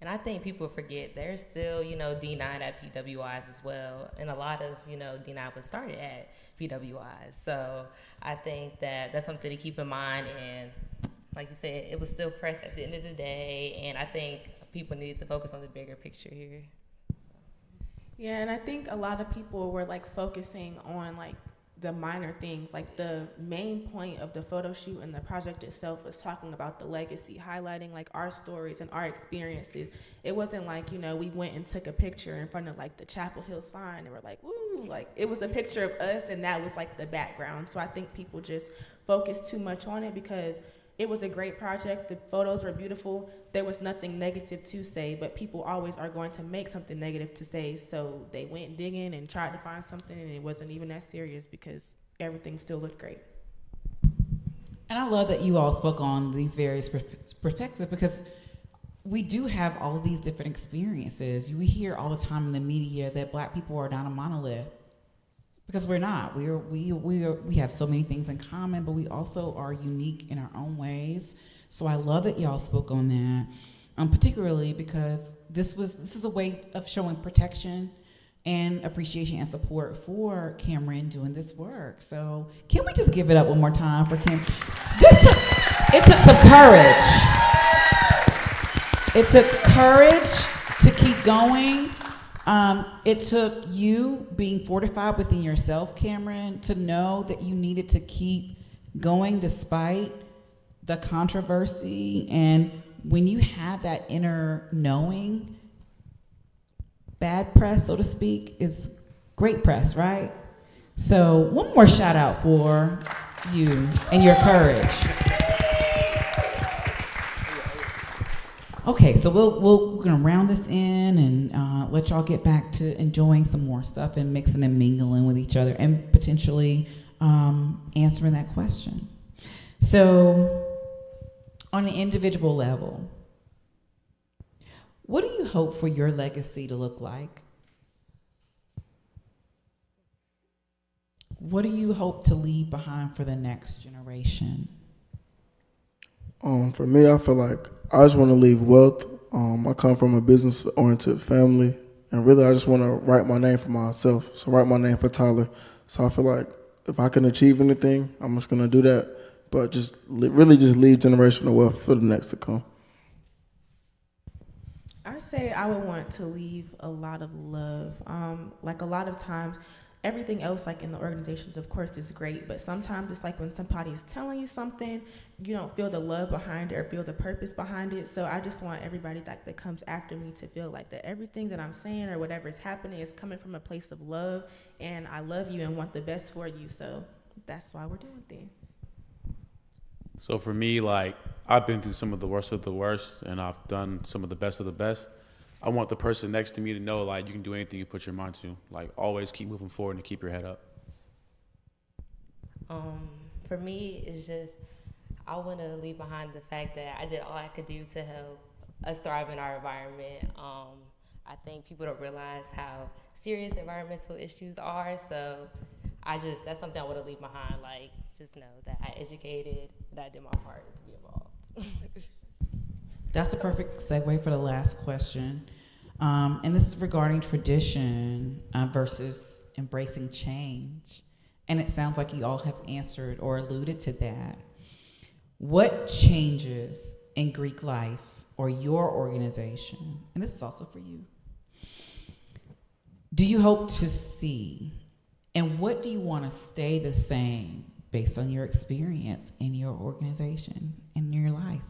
And I think people forget there's still, D9 at PWIs as well. And a lot of, D9 was started at PWIs. So I think that that's something to keep in mind. And like you said, it was still press at the end of the day. And I think people need to focus on the bigger picture here. Yeah, and I think a lot of people were like focusing on like the minor things. Like the main point of the photo shoot and the project itself was talking about the legacy, highlighting like our stories and our experiences. It wasn't like, we went and took a picture in front of like the Chapel Hill sign and we're like, woo, like it was a picture of us and that was like the background. So I think people just focused too much on it because it was a great project. The photos were beautiful. There was nothing negative to say, but people always are going to make something negative to say. So they went digging and tried to find something, and it wasn't even that serious because everything still looked great. And I love that you all spoke on these various perspectives because we do have all of these different experiences. We hear all the time in the media that Black people are not a monolith. Because we're not. We have so many things in common, but we also are unique in our own ways. So I love that y'all spoke on that, particularly because this is a way of showing protection and appreciation and support for Cameron doing this work. So can we just give it up one more time for Cameron? It took some courage. It took courage to keep going. It took you being fortified within yourself, Cameron, to know that you needed to keep going despite the controversy. And when you have that inner knowing, bad press, so to speak, is great press, right? So one more shout out for you and your courage. Okay, so we're gonna round this in and let y'all get back to enjoying some more stuff and mixing and mingling with each other and potentially answering that question. So on an individual level, what do you hope for your legacy to look like? What do you hope to leave behind for the next generation? For me, I feel like I just want to leave wealth. I come from a business-oriented family, and really I just want to write my name for myself. So write my name for Tyler. So I feel like if I can achieve anything, I'm just going to do that. But just really just leave generational wealth for the next to come. I say I would want to leave a lot of love. Like a lot of times, everything else like in the organizations, of course, is great, but sometimes it's like when somebody is telling you something, you don't feel the love behind it or feel the purpose behind it. So I just want everybody that comes after me to feel like that everything that I'm saying or whatever is happening is coming from a place of love, and I love you and want the best for you. So that's why we're doing things. So for me, like, I've been through some of the worst, and I've done some of the best. I want the person next to me to know, like, you can do anything you put your mind to. Like, always keep moving forward and keep your head up. For me, it's just, I want to leave behind the fact that I did all I could do to help us thrive in our environment. I think people don't realize how serious environmental issues are, so that's something I want to leave behind. Like, just know that I educated, that I did my part to be involved. That's a perfect segue for the last question. And this is regarding tradition versus embracing change. And it sounds like you all have answered or alluded to that. What changes in Greek life or your organization, and this is also for you, do you hope to see? And what do you want to stay the same based on your experience in your organization and in your life?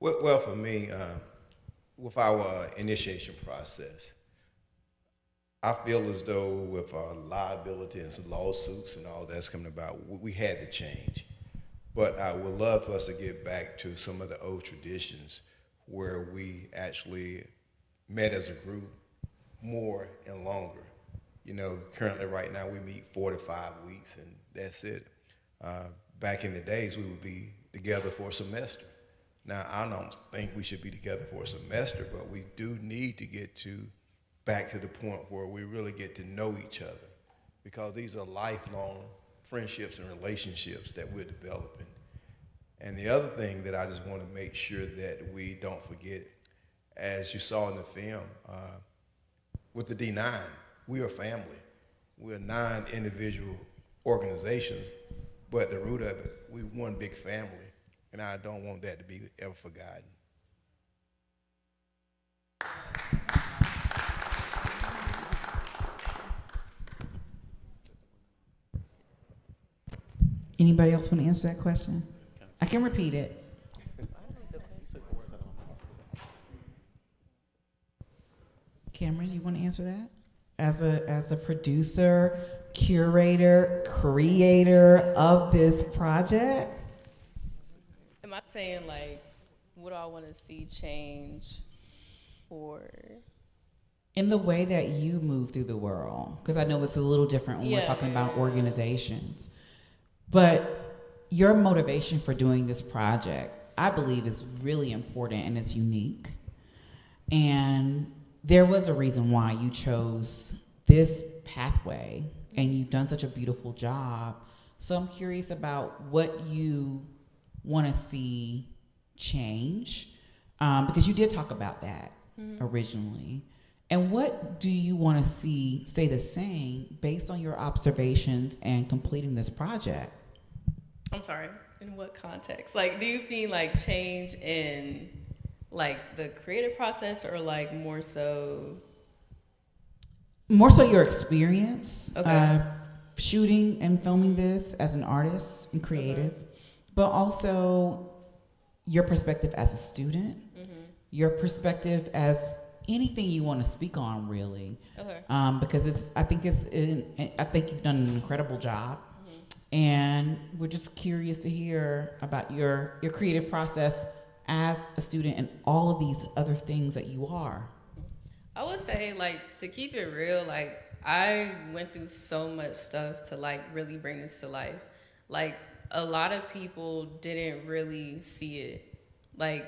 Well, for me, with our initiation process, I feel as though with liability and some lawsuits and all that's coming about, we had to change. But I would love for us to get back to some of the old traditions where we actually met as a group more and longer. You know, currently right now we meet 4 to 5 weeks and that's it. Back in the days, we would be together for a semester. Now, I don't think we should be together for a semester, but we do need to get back to the point where we really get to know each other, because these are lifelong friendships and relationships that we're developing. And the other thing that I just want to make sure that we don't forget, as you saw in the film, with the D9, we are family. We're 9 individual organizations, but at the root of it, we're one big family, and I don't want that to be ever forgotten. Anybody else want to answer that question? I can repeat it. Cameron, you want to answer that? As a producer, curator, creator of this project? Am I saying like, what do I want to see change, or? In the way that you move through the world, because I know it's a little different when we're talking about organizations. But your motivation for doing this project, I believe, is really important and it's unique. And there was a reason why you chose this pathway, and you've done such a beautiful job. So I'm curious about what you want to see change, because you did talk about that originally. And what do you want to see stay the same based on your observations and completing this project? I'm sorry, in what context? Like, do you mean like change in like the creative process, or like more so? More so your experience Okay. shooting and filming this as an artist and creative, but also your perspective as a student, your perspective as anything you want to speak on, really. Okay. Because I think you've done an incredible job, and we're just curious to hear about your creative process as a student and all of these other things that you are. I would say, like, to keep it real, like, I went through so much stuff to like really bring this to life. Like, a lot of people didn't really see it. Like,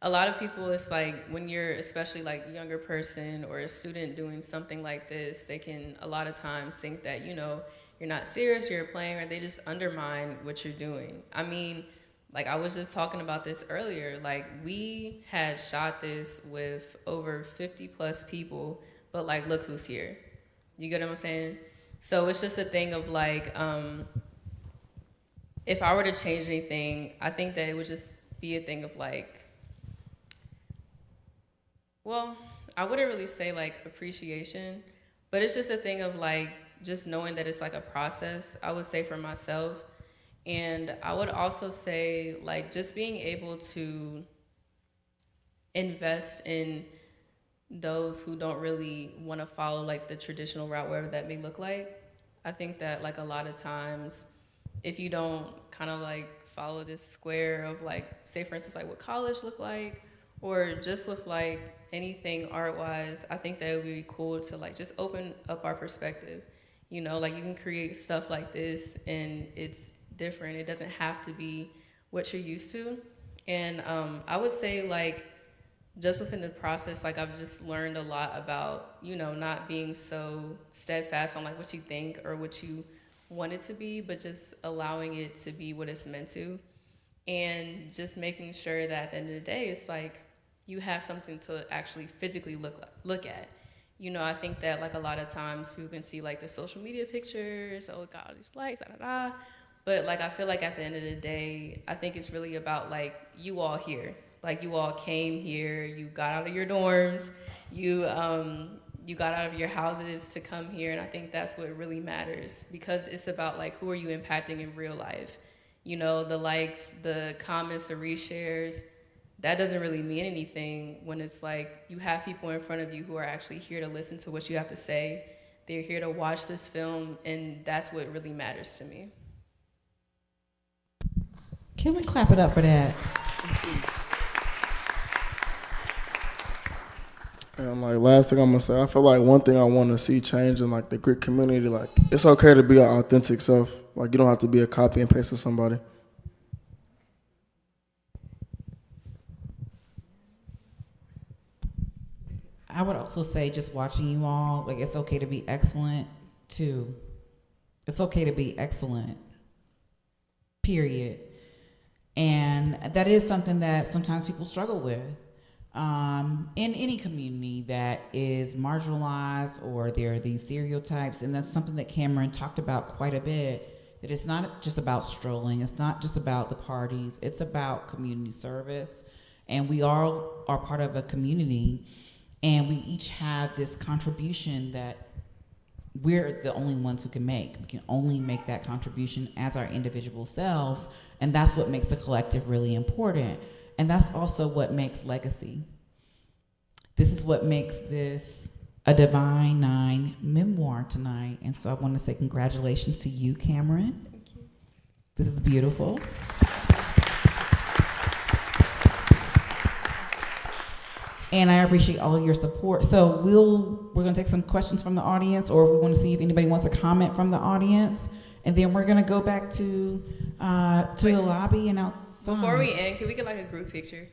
a lot of people, it's like when you're especially like a younger person or a student doing something like this, they can a lot of times think that, you know, you're not serious, you're playing, or they just undermine what you're doing. I mean, like I was just talking about this earlier, like we had shot this with over 50 plus people, but like look who's here. You get what I'm saying? So it's just a thing of like, if I were to change anything, I think that it would just be a thing of like, well, I wouldn't really say like appreciation, but it's just a thing of like just knowing that it's like a process, I would say, for myself. And I would also say like just being able to invest in those who don't really want to follow like the traditional route, wherever that may look like. I think that like a lot of times, if you don't kind of like follow this square of like, say for instance, like what college look like, or just with like anything art-wise, I think that it would be cool to like just open up our perspective. You know, like you can create stuff like this and it's different. It doesn't have to be what you're used to. And I would say like just within the process, like I've just learned a lot about, you know, not being so steadfast on like what you think or what you want it to be, but just allowing it to be what it's meant to. And just making sure that at the end of the day, it's like you have something to actually physically look at. You know, I think that like a lot of times people can see like the social media pictures, oh, got all these likes, da da da. But like I feel like at the end of the day, I think it's really about like you all here. Like you all came here, you got out of your dorms, you got out of your houses to come here, and I think that's what really matters, because it's about like who are you impacting in real life. You know, the likes, the comments, the reshares, that doesn't really mean anything when it's like you have people in front of you who are actually here to listen to what you have to say. They're here to watch this film, and that's what really matters to me. Can we clap it up for that? And like last thing I'm gonna say, I feel like one thing I want to see change in like the Greek community, like it's okay to be an authentic self. Like you don't have to be a copy and paste of somebody. I would also say, just watching you all, like it's okay to be excellent too. It's okay to be excellent. period. And that is something that sometimes people struggle with. In any community that is marginalized, or there are these stereotypes, and that's something that Cameron talked about quite a bit, that it's not just about strolling, it's not just about the parties, it's about community service. And we all are part of a community, and we each have this contribution that we're the only ones who can make. We can only make that contribution as our individual selves, and that's what makes a collective really important. And that's also what makes legacy. This is what makes this a Divine Nine memoir tonight. And so I want to say congratulations to you, Cameron. Thank you. This is beautiful. And I appreciate all of your support. So we're gonna take some questions from the audience, or we want to see if anybody wants to comment from the audience. And then we're gonna go back to the lobby and outside. Before we end, can we get like a group picture?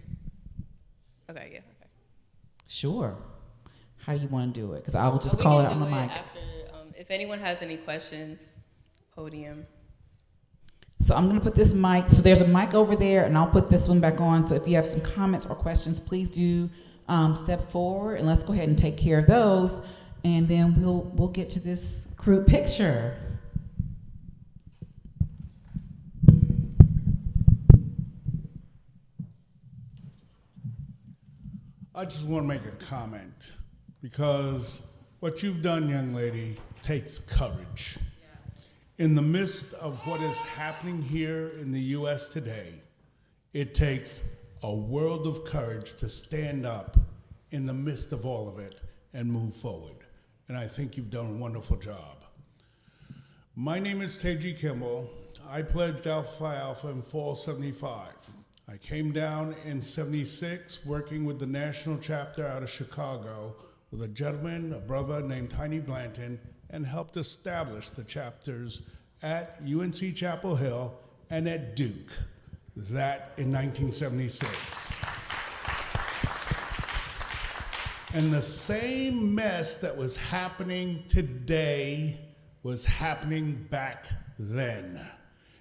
Okay, yeah. Okay. Sure. How do you want to do it? Because I will just call it out on the mic. After, if anyone has any questions, podium. So I'm going to put this mic. So there's a mic over there, and I'll put this one back on. So if you have some comments or questions, please do step forward, and let's go ahead and take care of those, and then we'll get to this group picture. I just want to make a comment, because what you've done, young lady, takes courage. In the midst of what is happening here in the U.S. today, it takes a world of courage to stand up in the midst of all of it and move forward. And I think you've done a wonderful job. My name is Teji Kimball. I pledged Alpha Phi Alpha in fall '75. I came down in '76 working with the national chapter out of Chicago with a gentleman, a brother named Tiny Blanton, and helped establish the chapters at UNC Chapel Hill and at Duke, that in 1976. And the same mess that was happening today was happening back then.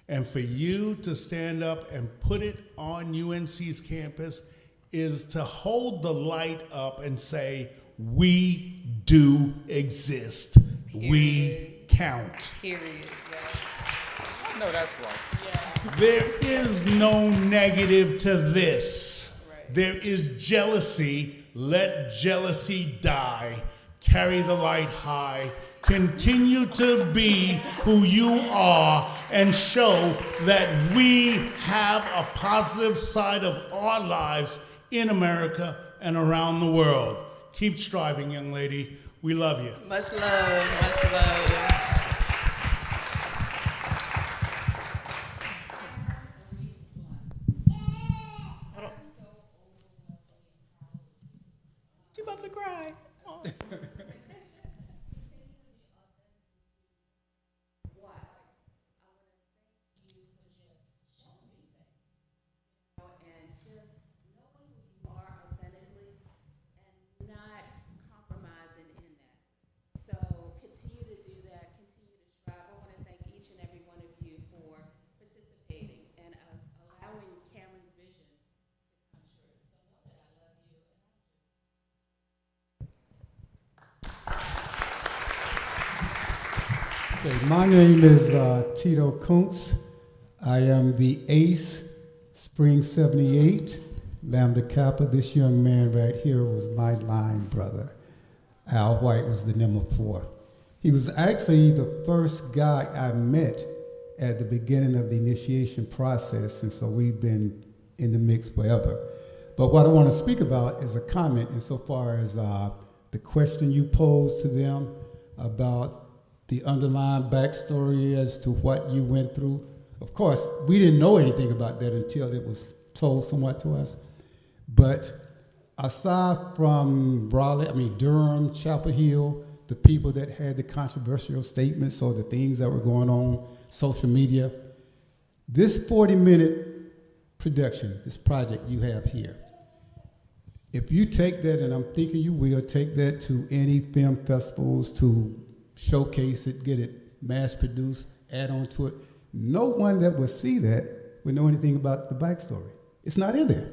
And for you to stand up and put it on UNC's campus is to hold the light up and say, we do exist. Period. We count. Period. Yeah. No, that's wrong. Yeah. There is no negative to this. Right. There is jealousy. Let jealousy die. Carry the light high. Continue to be who you are and show that we have a positive side of our lives in America and around the world. Keep striving, young lady. We love you. Much love. Much love. You about to cry. Oh. Okay, my name is Tito Kuntz. I am the ace, Spring 78, Lambda Kappa. This young man right here was my line brother. Al White was the number 4. He was actually the first guy I met at the beginning of the initiation process, and so we've been in the mix forever. But what I want to speak about is a comment insofar as the question you posed to them about the underlying backstory as to what you went through. Of course, we didn't know anything about that until it was told somewhat to us. But aside from Durham, Chapel Hill, the people that had the controversial statements or the things that were going on, social media, this 40-minute production, this project you have here, if you take that, and I'm thinking you will, take that to any film festivals to showcase it, get it mass produced, add on to it, No one that would see that would know anything about the backstory. It's not in there.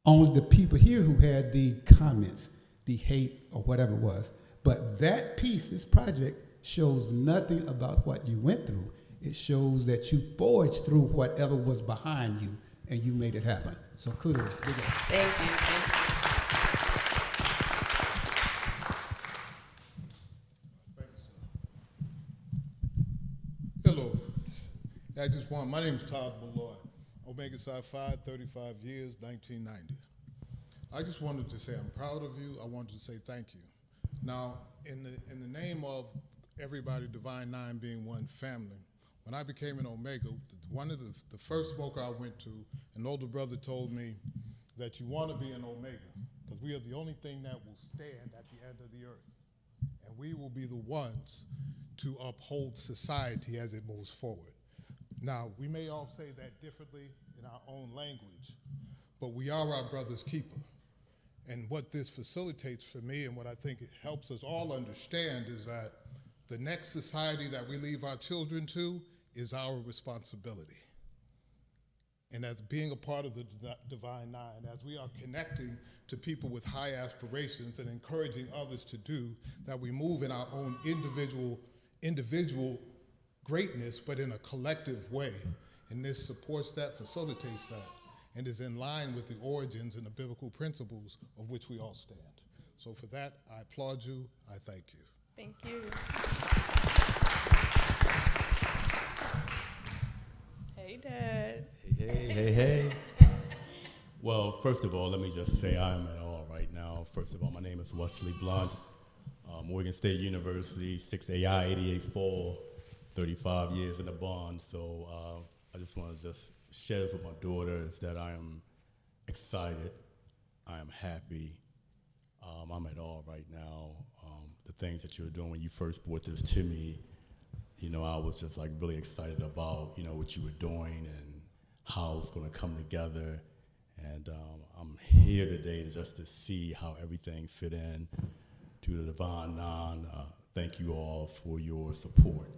Only the people here who had the comments, the hate, or whatever it was. But that piece, this project, shows nothing about what you went through. It shows that you forged through whatever was behind you, and you made it happen. So kudos. Big up. Thank you. Thank you. Hello. My name is Todd Malloy. Omega Psi Phi, 35 years, 1990. I just wanted to say I'm proud of you. I wanted to say thank you. Now, in the name of everybody, Divine Nine being one family, when I became an Omega, one of the first smoker I went to, an older brother told me that you want to be an Omega because we are the only thing that will stand at the end of the earth. And we will be the ones to uphold society as it moves forward. Now, we may all say that differently in our own language, but we are our brother's keeper. And what this facilitates for me, and what I think it helps us all understand, is that the next society that we leave our children to is our responsibility. And as being a part of the Divine Nine, as we are connecting to people with high aspirations and encouraging others to do, that we move in our own individual greatness, but in a collective way. And this supports that, facilitates that, and is in line with the origins and the biblical principles of which we all stand. So for that, I applaud you. I thank you. Thank you. Hey, Dad. Hey. Well, first of all, let me just say I am at all right now. First of all, my name is Wesley Blunt, Morgan State University, 6AI 884, 35 years in the bond. So I just want to just share this with my daughter is that I am excited, I am happy, I'm at all right now. The things that you're doing when you first brought this to me, you know, I was just like really excited about, you know, what you were doing and how it's going to come together. And I'm here today just to see how everything fit in to the Divine Nine. Thank you all for your support.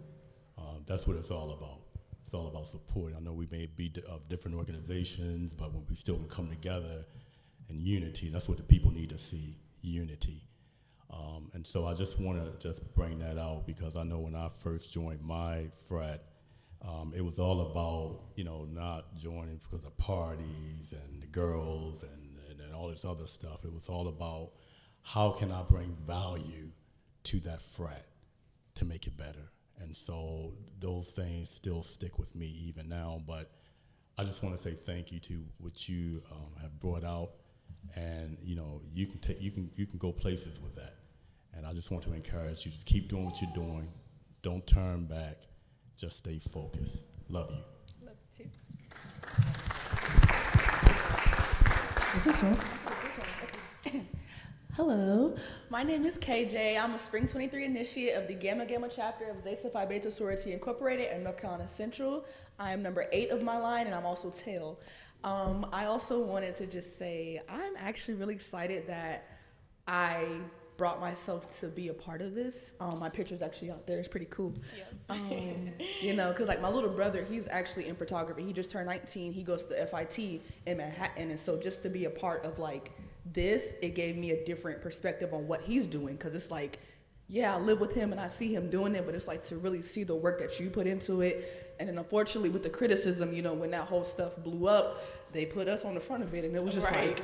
That's what it's all about. It's all about support. I know we may be of different organizations, but when we still can come together in unity, that's what the people need to see, unity. And so I just want to just bring that out because I know when I first joined my frat, it was all about, you know, not joining because of parties and the girls and all this other stuff. It was all about how can I bring value to that frat to make it better. And so those things still stick with me even now. But I just want to say thank you to what you have brought out, and you know you can go places with that. And I just want to encourage you to keep doing what you're doing. Don't turn back. Just stay focused. Love you. Love you too. Is this on? Hello, my name is KJ. I'm a Spring 23 initiate of the Gamma Gamma chapter of Zeta Phi Beta Sorority Incorporated at North Carolina Central. I am number 8 of my line, and I'm also tail. I also wanted to just say I'm actually really excited that I brought myself to be a part of this. My picture's actually out there. It's pretty cool. Yep. You know, because like my little brother, he's actually in photography. He just turned 19. He goes to FIT in Manhattan, and so just to be a part of like this, it gave me a different perspective on what he's doing, because it's like, yeah, I live with him and I see him doing it, but it's like to really see the work that you put into it. And then unfortunately with the criticism, you know, when that whole stuff blew up, they put us on the front of it, and it was just right.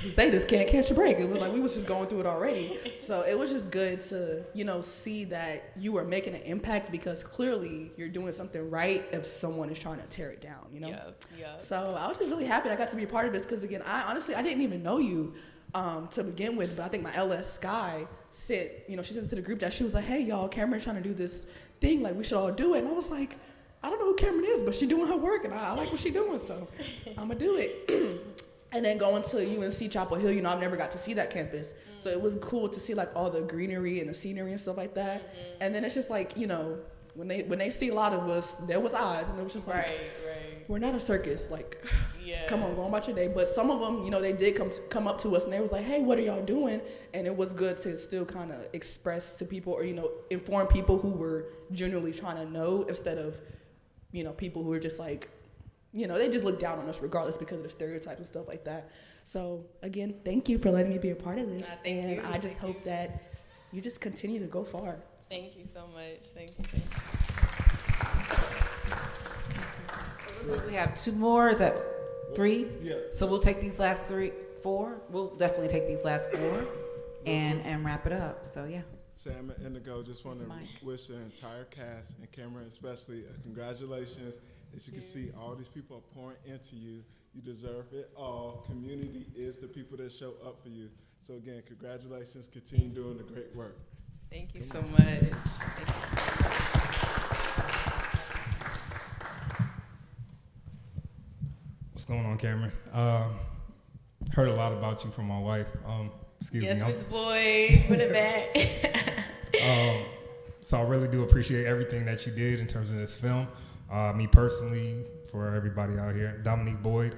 Zetas can't catch a break. It was like we was just going through it already. So it was just good to, you know, see that you were making an impact, because clearly you're doing something right if someone is trying to tear it down, you know? Yeah. So I was just really happy I got to be a part of this, because again, I didn't even know you to begin with, but I think my LS Sky sent, you know, she sent it to the group chat. She was like, hey y'all, Cameron's trying to do this thing, like we should all do it. And I was like, I don't know who Cameron is, but she's doing her work, and I like what she's doing, so I'm gonna do it. And then going to UNC Chapel Hill, you know, I've never got to see that campus, so it was cool to see like all the greenery and the scenery and stuff like that. Mm-hmm. And then it's just like, you know, when they see a lot of us, there was eyes, and it was just like, we're not a circus, like. Yeah. come on, go on about your day. But some of them, you know, they did come up to us and they was like, hey, what are y'all doing? And it was good to still kind of express to people or, you know, inform people who were genuinely trying to know instead of, you know, people who are just like, you know, they just look down on us regardless because of the stereotypes and stuff like that. So again, thank you for letting me be a part of this. Thank you. I just hope that you just continue to go far. Thank you so much. Thank you. We have 2 more. Is that 3? Yeah. So we'll take these last 4. We'll definitely take these last 4 and wrap it up. So yeah. Sam and Indigo, just want to wish the entire cast and Cameron especially congratulations. As you can see, all these people are pouring into you. You deserve it all. Community is the people that show up for you. So again, congratulations. Continue doing the great work. Thank you so much. What's going on, Cameron? Heard a lot about you from my wife. Excuse yes, me. Miss Boyd, put it back. So I really do appreciate everything that you did in terms of this film. Me personally, for everybody out here, Dominique Boyd,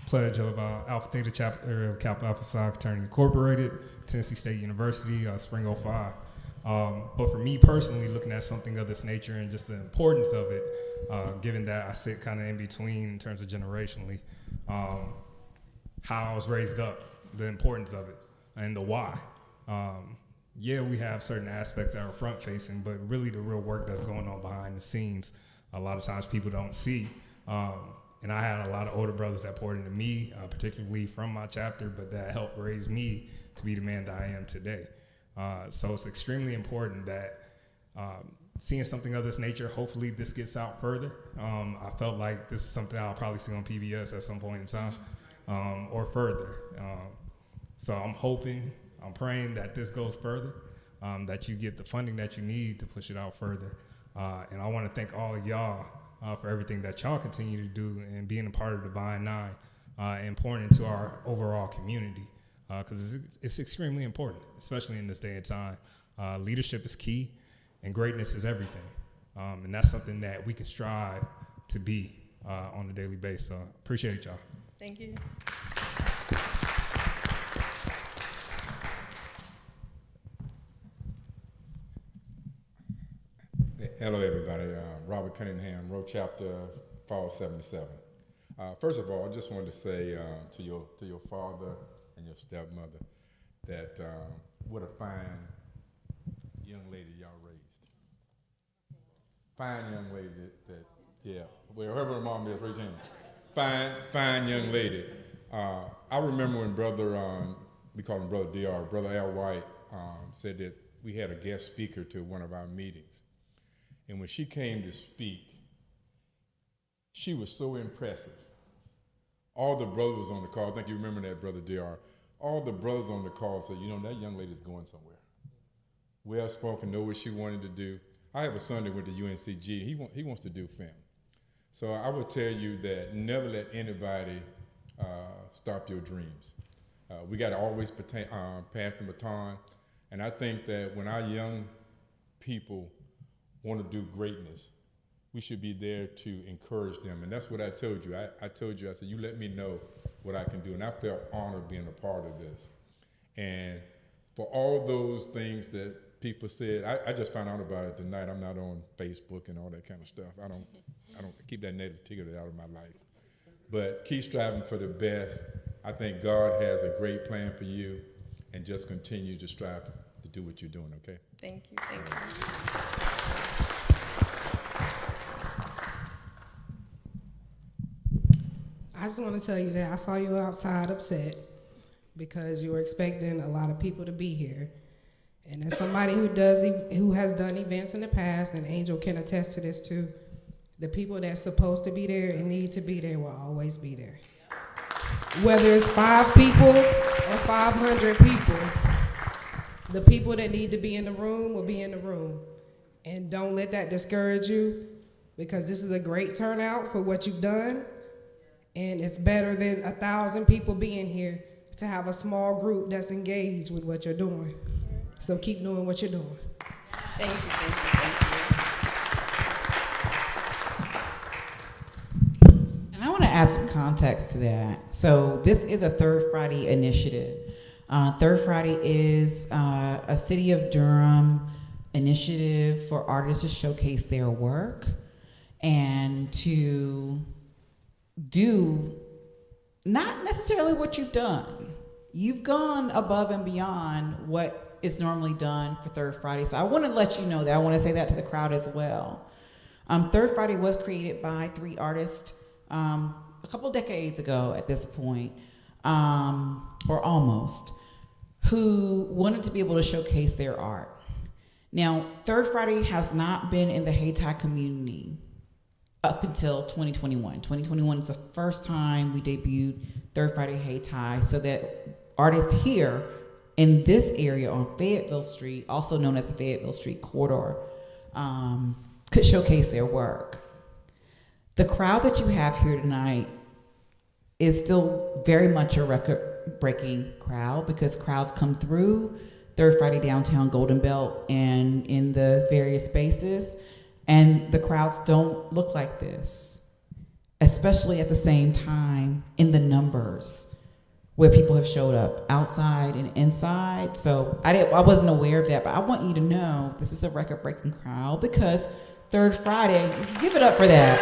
pledge of Alpha Theta chapter of Kappa Alpha Psi Fraternity Incorporated, Tennessee State University, Spring 05. But for me personally, looking at something of this nature and just the importance of it, given that I sit kind of in between in terms of generationally, how I was raised up, the importance of it, and the why. Yeah, we have certain aspects that are front facing, but really the real work that's going on behind the scenes, a lot of times people don't see. And I had a lot of older brothers that poured into me, particularly from my chapter, but that helped raise me to be the man that I am today. So it's extremely important that seeing something of this nature, hopefully this gets out further. I felt like this is something I'll probably see on PBS at some point in time, or further. So I'm hoping, I'm praying that this goes further, that you get the funding that you need to push it out further. And I want to thank all of y'all for everything that y'all continue to do and being a part of Divine Nine and pouring into our overall community, because it's extremely important, especially in this day and time. Leadership is key, and greatness is everything. And that's something that we can strive to be on a daily basis. So appreciate y'all. Thank you. Hello, everybody. Robert Cunningham, Road Chapter, Fall 77. First of all, I just wanted to say to your father and your stepmother that what a fine young lady y'all raised. Fine young lady that yeah, well, whoever her mom is, raise hand. Fine young lady. I remember when we call him Brother DR, Brother Al White, said that we had a guest speaker to one of our meetings. And when she came to speak, she was so impressive. All the brothers on the call, I think you remember that, Brother DR, all the brothers on the call said, you know, that young lady's going somewhere. Well-spoken, know what she wanted to do. I have a son that went to UNCG. He wants to do film. So I would tell you that never let anybody stop your dreams. We got to always pass the baton. And I think that when our young people want to do greatness, we should be there to encourage them. And that's what I told you. I told you, I said, you let me know what I can do. And I felt honored being a part of this. And for all those things that people said, I just found out about it tonight. I'm not on Facebook and all that kind of stuff. I don't keep that negativity out of my life. But keep striving for the best. I think God has a great plan for you, and just continue to strive to do what you're doing, okay? Thank you, thank you. I just want to tell you that I saw you outside upset because you were expecting a lot of people to be here. And as somebody who has done events in the past, and Angel can attest to this too, the people that's supposed to be there and need to be there will always be there. Whether it's 5 people or 500 people, the people that need to be in the room will be in the room. And don't let that discourage you, because this is a great turnout for what you've done. And it's better than 1,000 people being here to have a small group that's engaged with what you're doing. So keep doing what you're doing. Thank you, thank you, thank you. And I want to ask context to that. So this is a Third Friday initiative. Third Friday is a City of Durham initiative for artists to showcase their work and to do not necessarily what you've done. You've gone above and beyond what is normally done for Third Friday. So I want to let you know that. I want to say that to the crowd as well. Third Friday was created by 3 artists a couple decades ago at this point, or almost, who wanted to be able to showcase their art. Now, Third Friday has not been in the Hayti community up until 2021. 2021 is the first time we debuted Third Friday Hayti, so that artists here in this area on Fayetteville Street, also known as the Fayetteville Street corridor, could showcase their work. The crowd that you have here tonight is still very much a record-breaking crowd, because crowds come through Third Friday downtown Golden Belt and in the various spaces, and the crowds don't look like this, especially at the same time in the numbers where people have showed up outside and inside. So I wasn't aware of that, but I want you to know this is a record-breaking crowd, because Third Friday, give it up for that.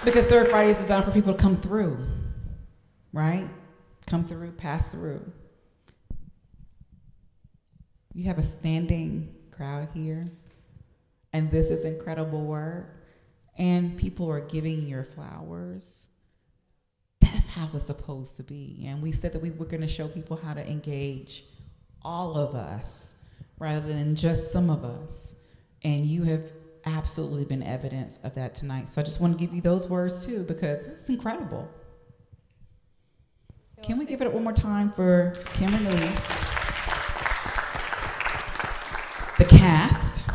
Because Third Friday is designed for people to come through, right? Come through, pass through. You have a standing crowd here, and this is incredible work, and people are giving your flowers. That's how it's supposed to be. And we said that we were going to show people how to engage all of us rather than just some of us. And you have absolutely been evidence of that tonight. So I just want to give you those words too, because this is incredible. Can we give it up one more time for Cameron Louise, the cast,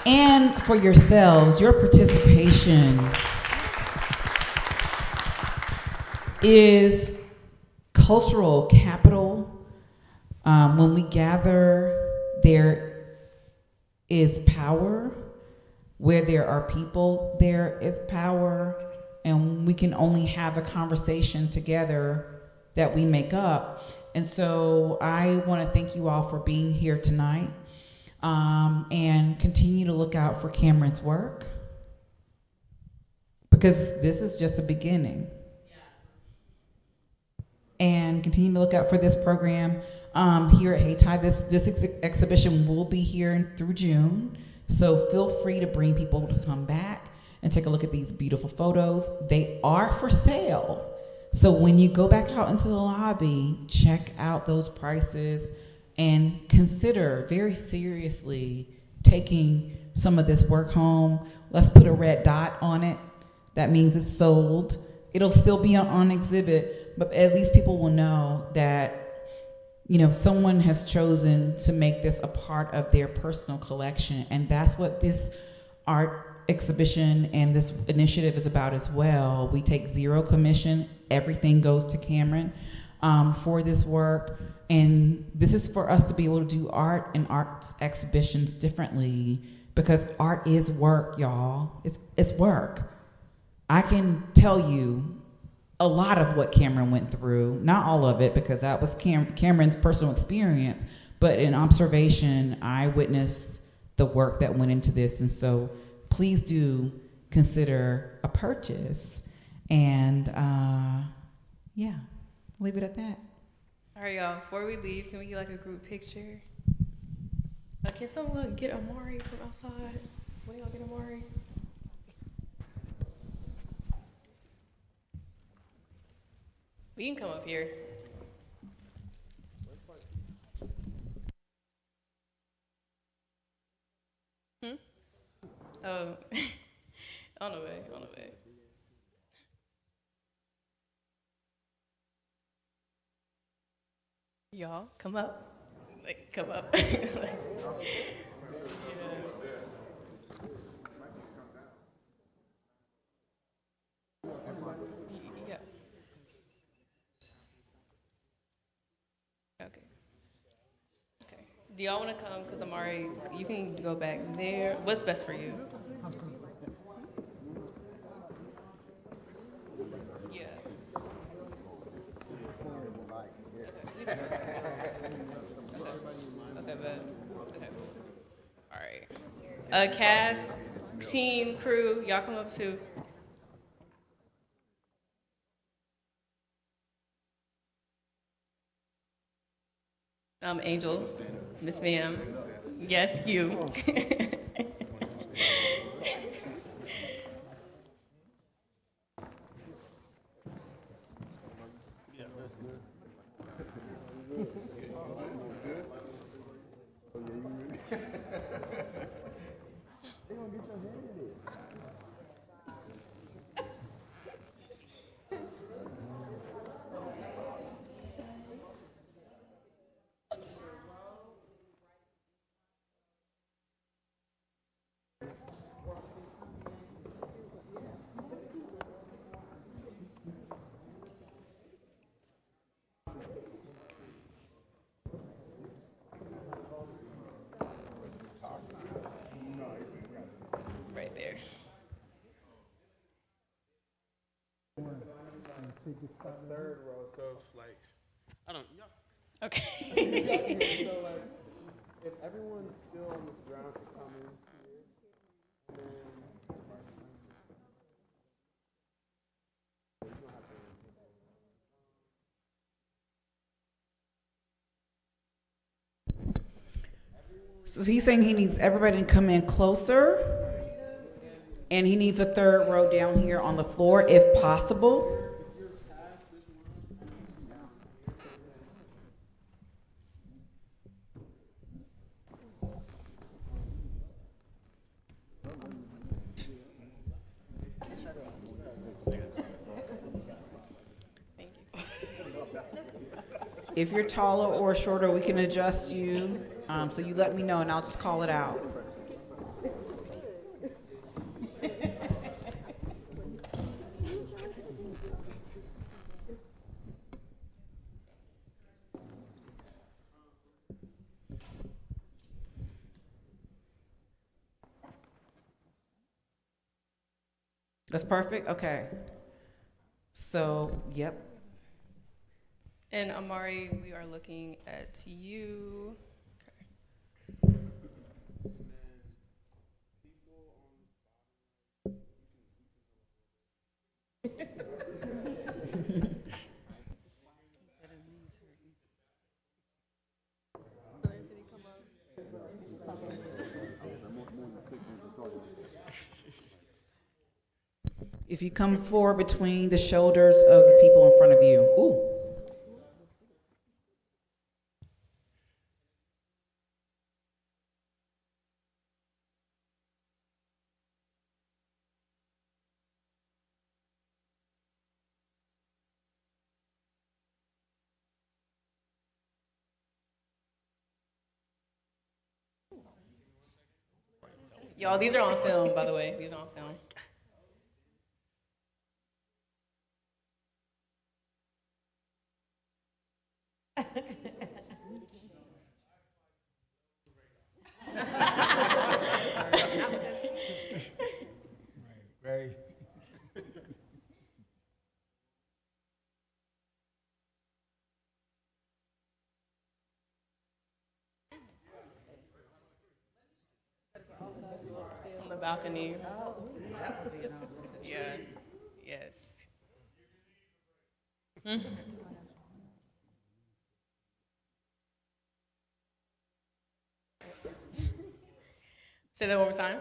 and for yourselves? Your participation is cultural capital. When we gather, there is power. Where there are people, there is power, and we can only have a conversation together that we make up. And so I want to thank you all for being here tonight, and continue to look out for Cameron's work, because this is just the beginning. And continue to look out for this program here at Hayti. This exhibition will be here through June. So feel free to bring people to come back and take a look at these beautiful photos. They are for sale. So when you go back out into the lobby, check out those prices and consider very seriously taking some of this work home. Let's put a red dot on it. That means it's sold. It'll still be on exhibit, but at least people will know that, you know, someone has chosen to make this a part of their personal collection. And that's what this art exhibition and this initiative is about as well. We take zero commission. Everything goes to Cameron for this work. And this is for us to be able to do art and art exhibitions differently, because art is work, y'all. It's work. I can tell you a lot of what Cameron went through, not all of it, because that was Cameron's personal experience, but in observation, I witnessed the work that went into this. And so please do consider a purchase. And yeah, leave it at that. All right, y'all, before we leave, can we get like a group picture? Can someone get Amari from outside? When y'all get Amari? We can come up here. Oh, on the way, on the way. Y'all, come up. Like, come up. Yeah. Okay. Okay. Do y'all want to come? Because Amari, you can go back there. What's best for you? Yeah. Okay, but okay. All right. Cast, team, crew, y'all come up too. Angel, Miss Ma'am. Yes, you. Yeah, that's good. Right there. Third row, so like, I don't. Yeah. Okay. So like, if everyone's still on this ground to come in here, then. So he's saying he needs everybody to come in closer, and he needs a third row down here on the floor if possible. If you're taller or shorter, we can adjust you. So you let me know and I'll just call it out. That's perfect? Okay. So, yep. And Amari, we are looking at you. Okay. If you come forward between the shoulders of the people in front of you. Ooh. Y'all, these are on film, by the way. These are on film. Ray. On the balcony. Yeah. Yes. Say that one more time.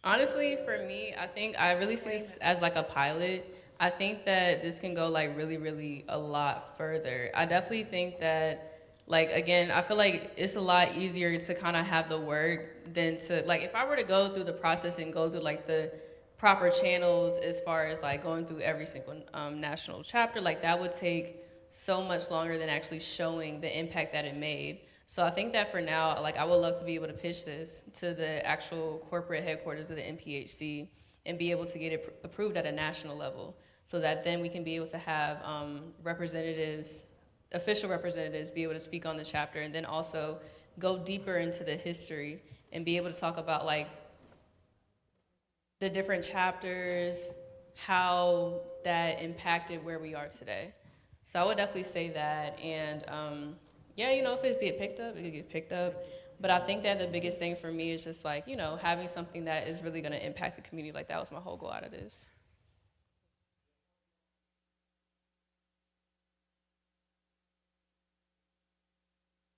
Honestly, for me, I think I really see this as like a pilot. I think that this can go like really, really a lot further. I definitely think that, like, again, I feel like it's a lot easier to kind of have the work than to, like, if I were to go through the process and go through like the proper channels as far as like going through every single national chapter, like that would take so much longer than actually showing the impact that it made. So I think that for now, like, I would love to be able to pitch this to the actual corporate headquarters of the NPHC and be able to get it approved at a national level, so that then we can be able to have representatives official representatives be able to speak on the chapter, and then also go deeper into the history and be able to talk about like the different chapters, how that impacted where we are today. So I would definitely say that. And yeah, you know, if it's get picked up, it could get picked up. But I think that the biggest thing for me is just like, you know, having something that is really going to impact the community. Like that was my whole goal out of this.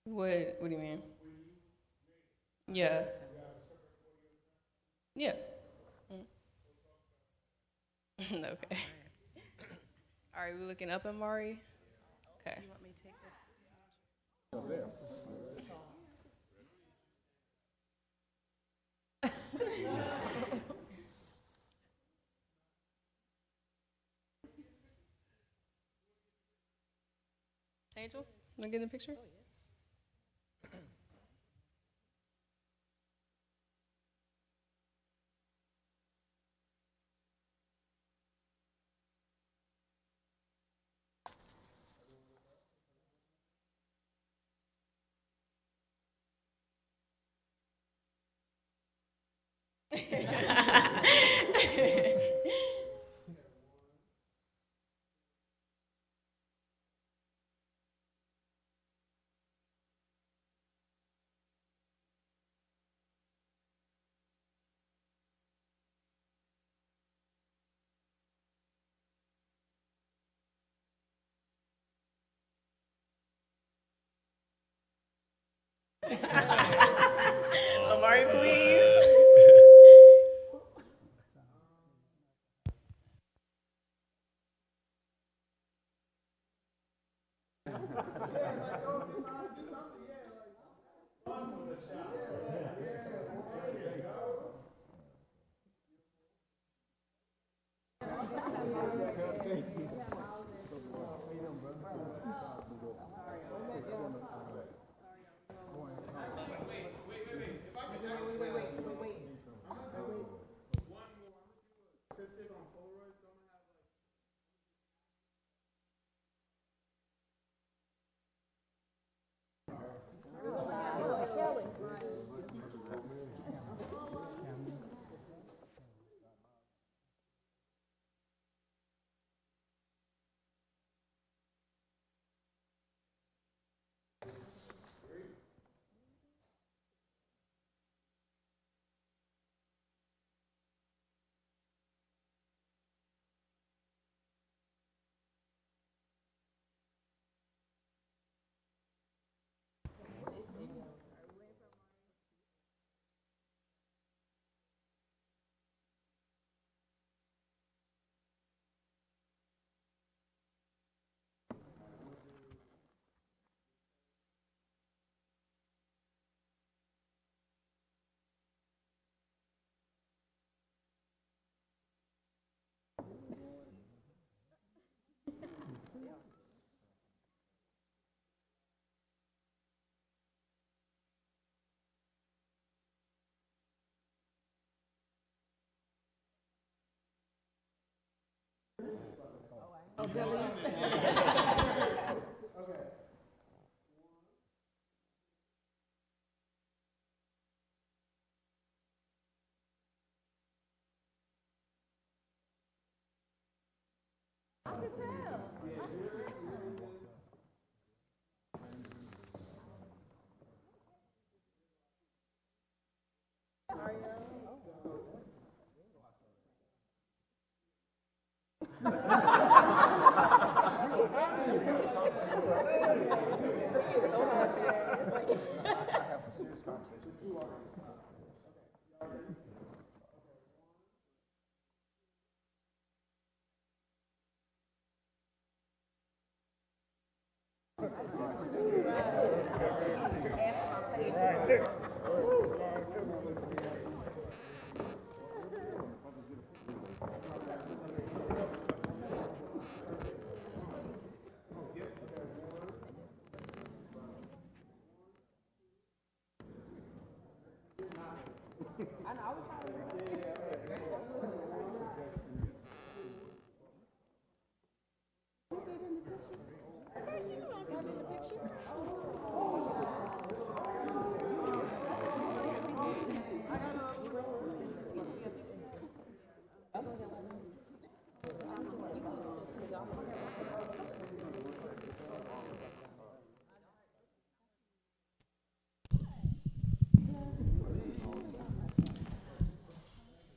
What do you mean? Yeah. Yeah. Okay. All right, we looking up at Mari? Okay. You want me to take this? Angel, wanna get in the picture? Amari, please.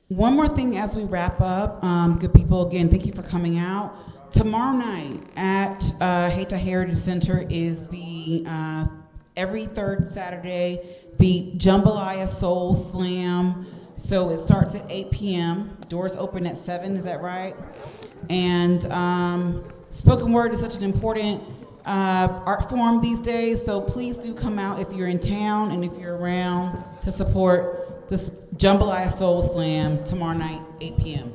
One more thing as we wrap up, good people, again, thank you for coming out. Tomorrow night at Haiti Heritage Center is the every third Saturday, the Jambalaya Soul Slam. So it starts at 8 p.m. Doors open at 7, is that right? And spoken word is such an important art form these days, so please do come out if you're in town and if you're around to support this Jambalaya Soul Slam tomorrow night, 8 p.m.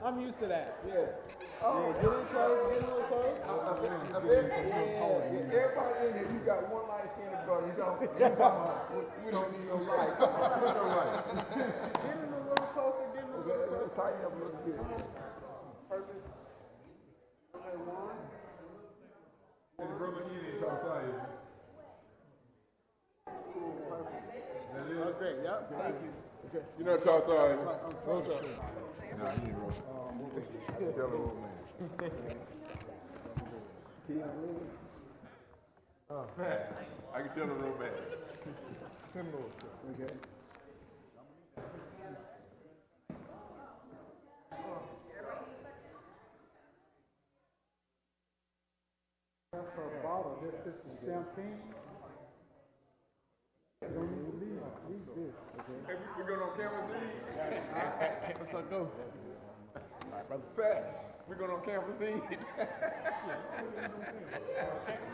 I'm used to that. Yeah. Oh, yeah, get in close, get a little close. Everybody in here, you got one light-skinned brother. You talking about, we don't need no light. Get in a little closer, get in a little closer. Let's tighten up a little bit. Perfect. Okay, one. And brother easy to talk to you. Cool, perfect. That's great, yep. Thank you. Okay. You know Charles sorry. No, he ain't wrong. Tell the old man. I can tell the real man. Okay. That's a bottle. This is champagne. Don't need to leave this, okay? Hey, we going on campus D? Let's go. All right, brother Pat, we going on campus D?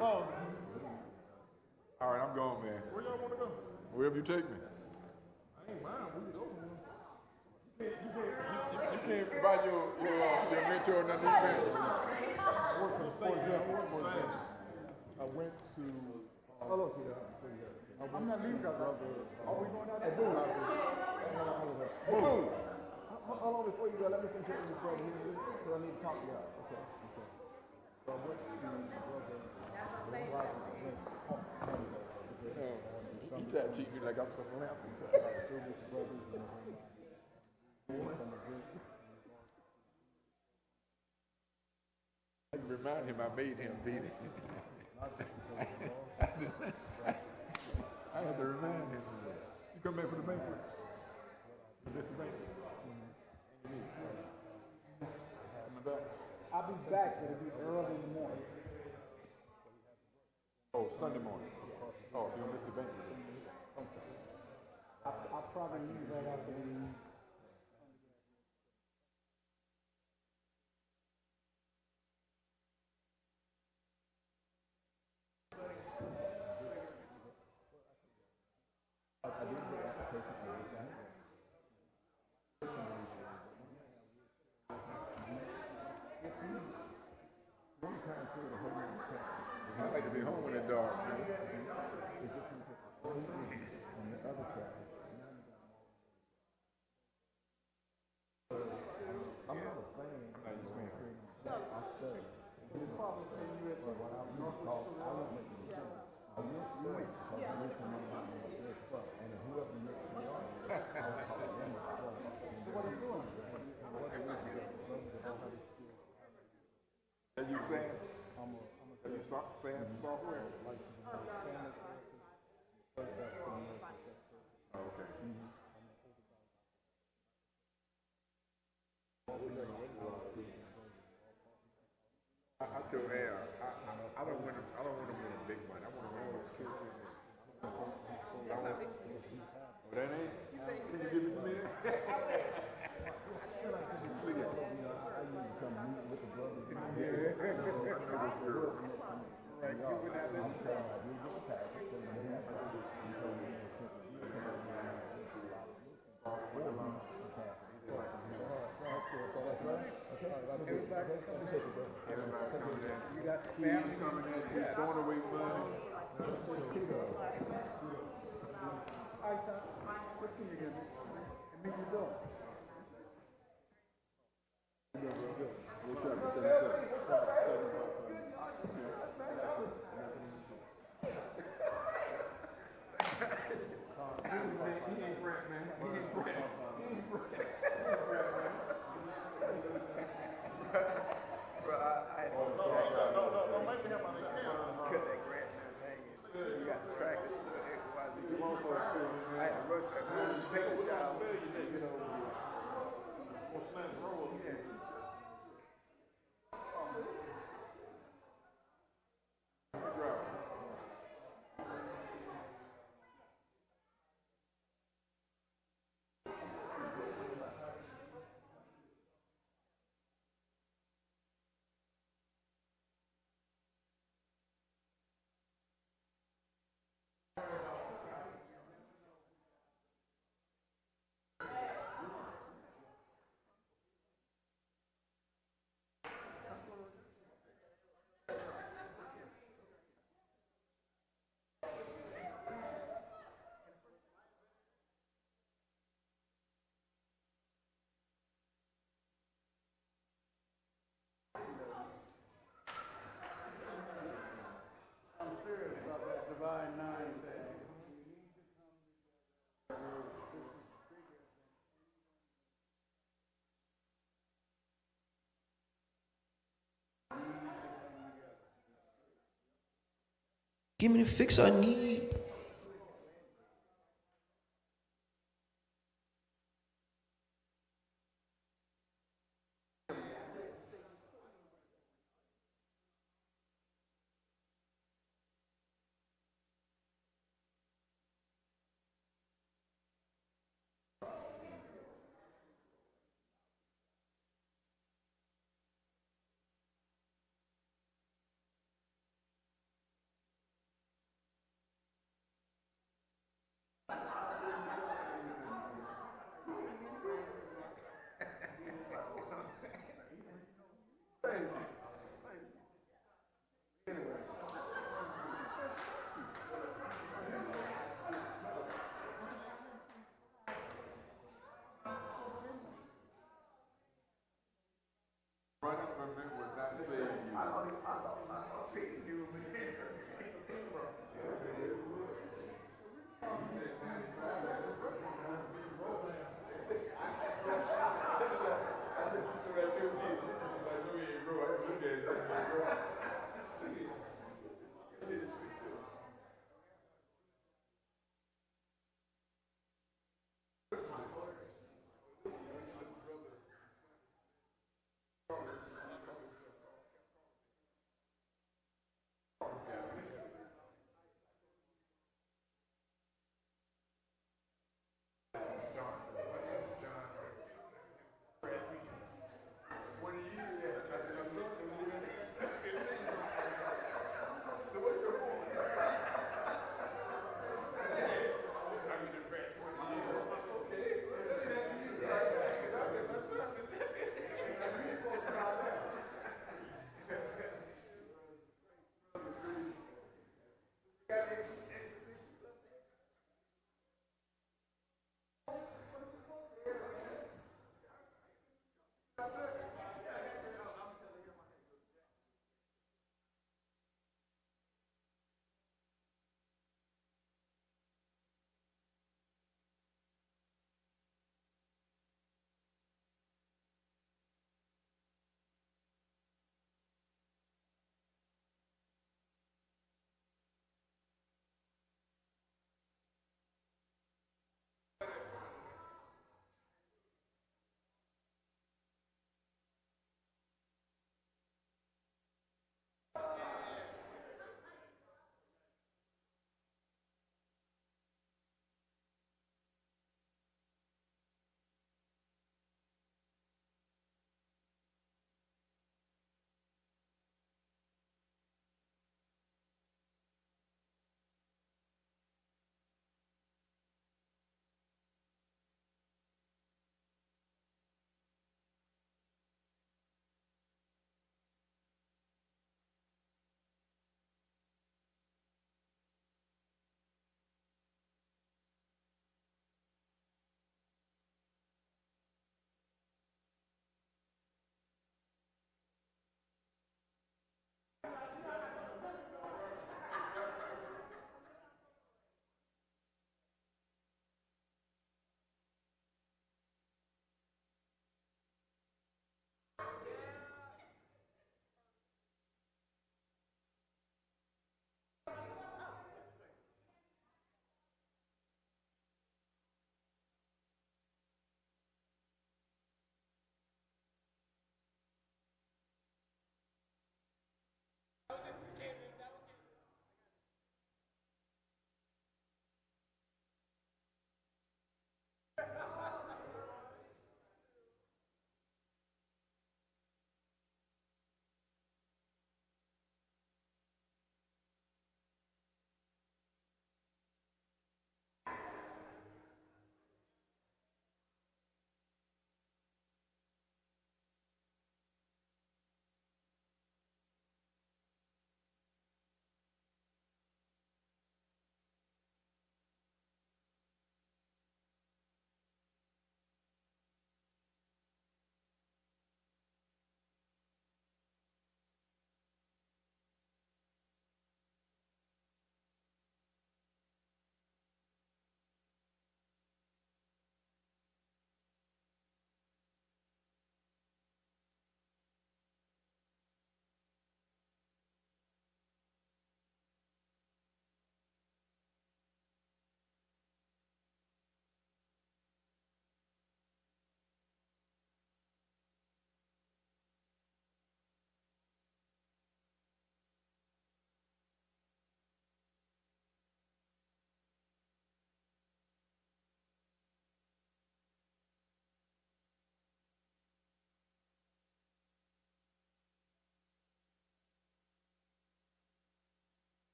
All right, I'm going, man. Where y'all want to go? Wherever you take me. I ain't mind. We can go somewhere. You can't buy your mentor nothing, man. For example, I went to. Hold on to that. I'm not leaving, brother. Are we going out there? Hold on. Hold on before you go. Let me finish with this brother here, because I need to talk to y'all. Okay. So I went to You try to treat me like I'm something else. I remind him I made him beat it. I had to remind him of that. You come back for the banquet? Just the banquet? Coming back? I'll be back, but it'll be early in the morning. Oh, Sunday morning. Oh, so you'll miss the banquet. Okay. I'll probably leave right after the. I like to be home when it's dark, man. On the other side. I'm not a fan. I study. So what I will call, I won't make a decision. I will study because I wish I'm not going to do it. And whoever makes me on, I will call them. So what are you doing? Are you saying? Are you saying software? Okay. I told Al, I don't want to win a big one. I want to win a kill. Oh, that ain't? Can you give it to me? You got family coming in, you're throwing away money. All right, Tom. Let's see you again. And meet your dog. He ain't Brett, man. He ain't Brett. He ain't Brett. Bro, I had to no, make me help out again. cut that grass and everything. You got the tractor still there. I had to rush back home to take a shower. You know, yeah. I'm serious about that Divine Nine thing. Give me the fix I need.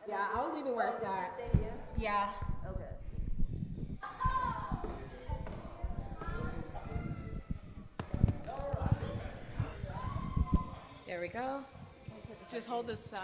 Yeah, I was leaving where it's at. Yeah. Okay. There we go. Just hold this side.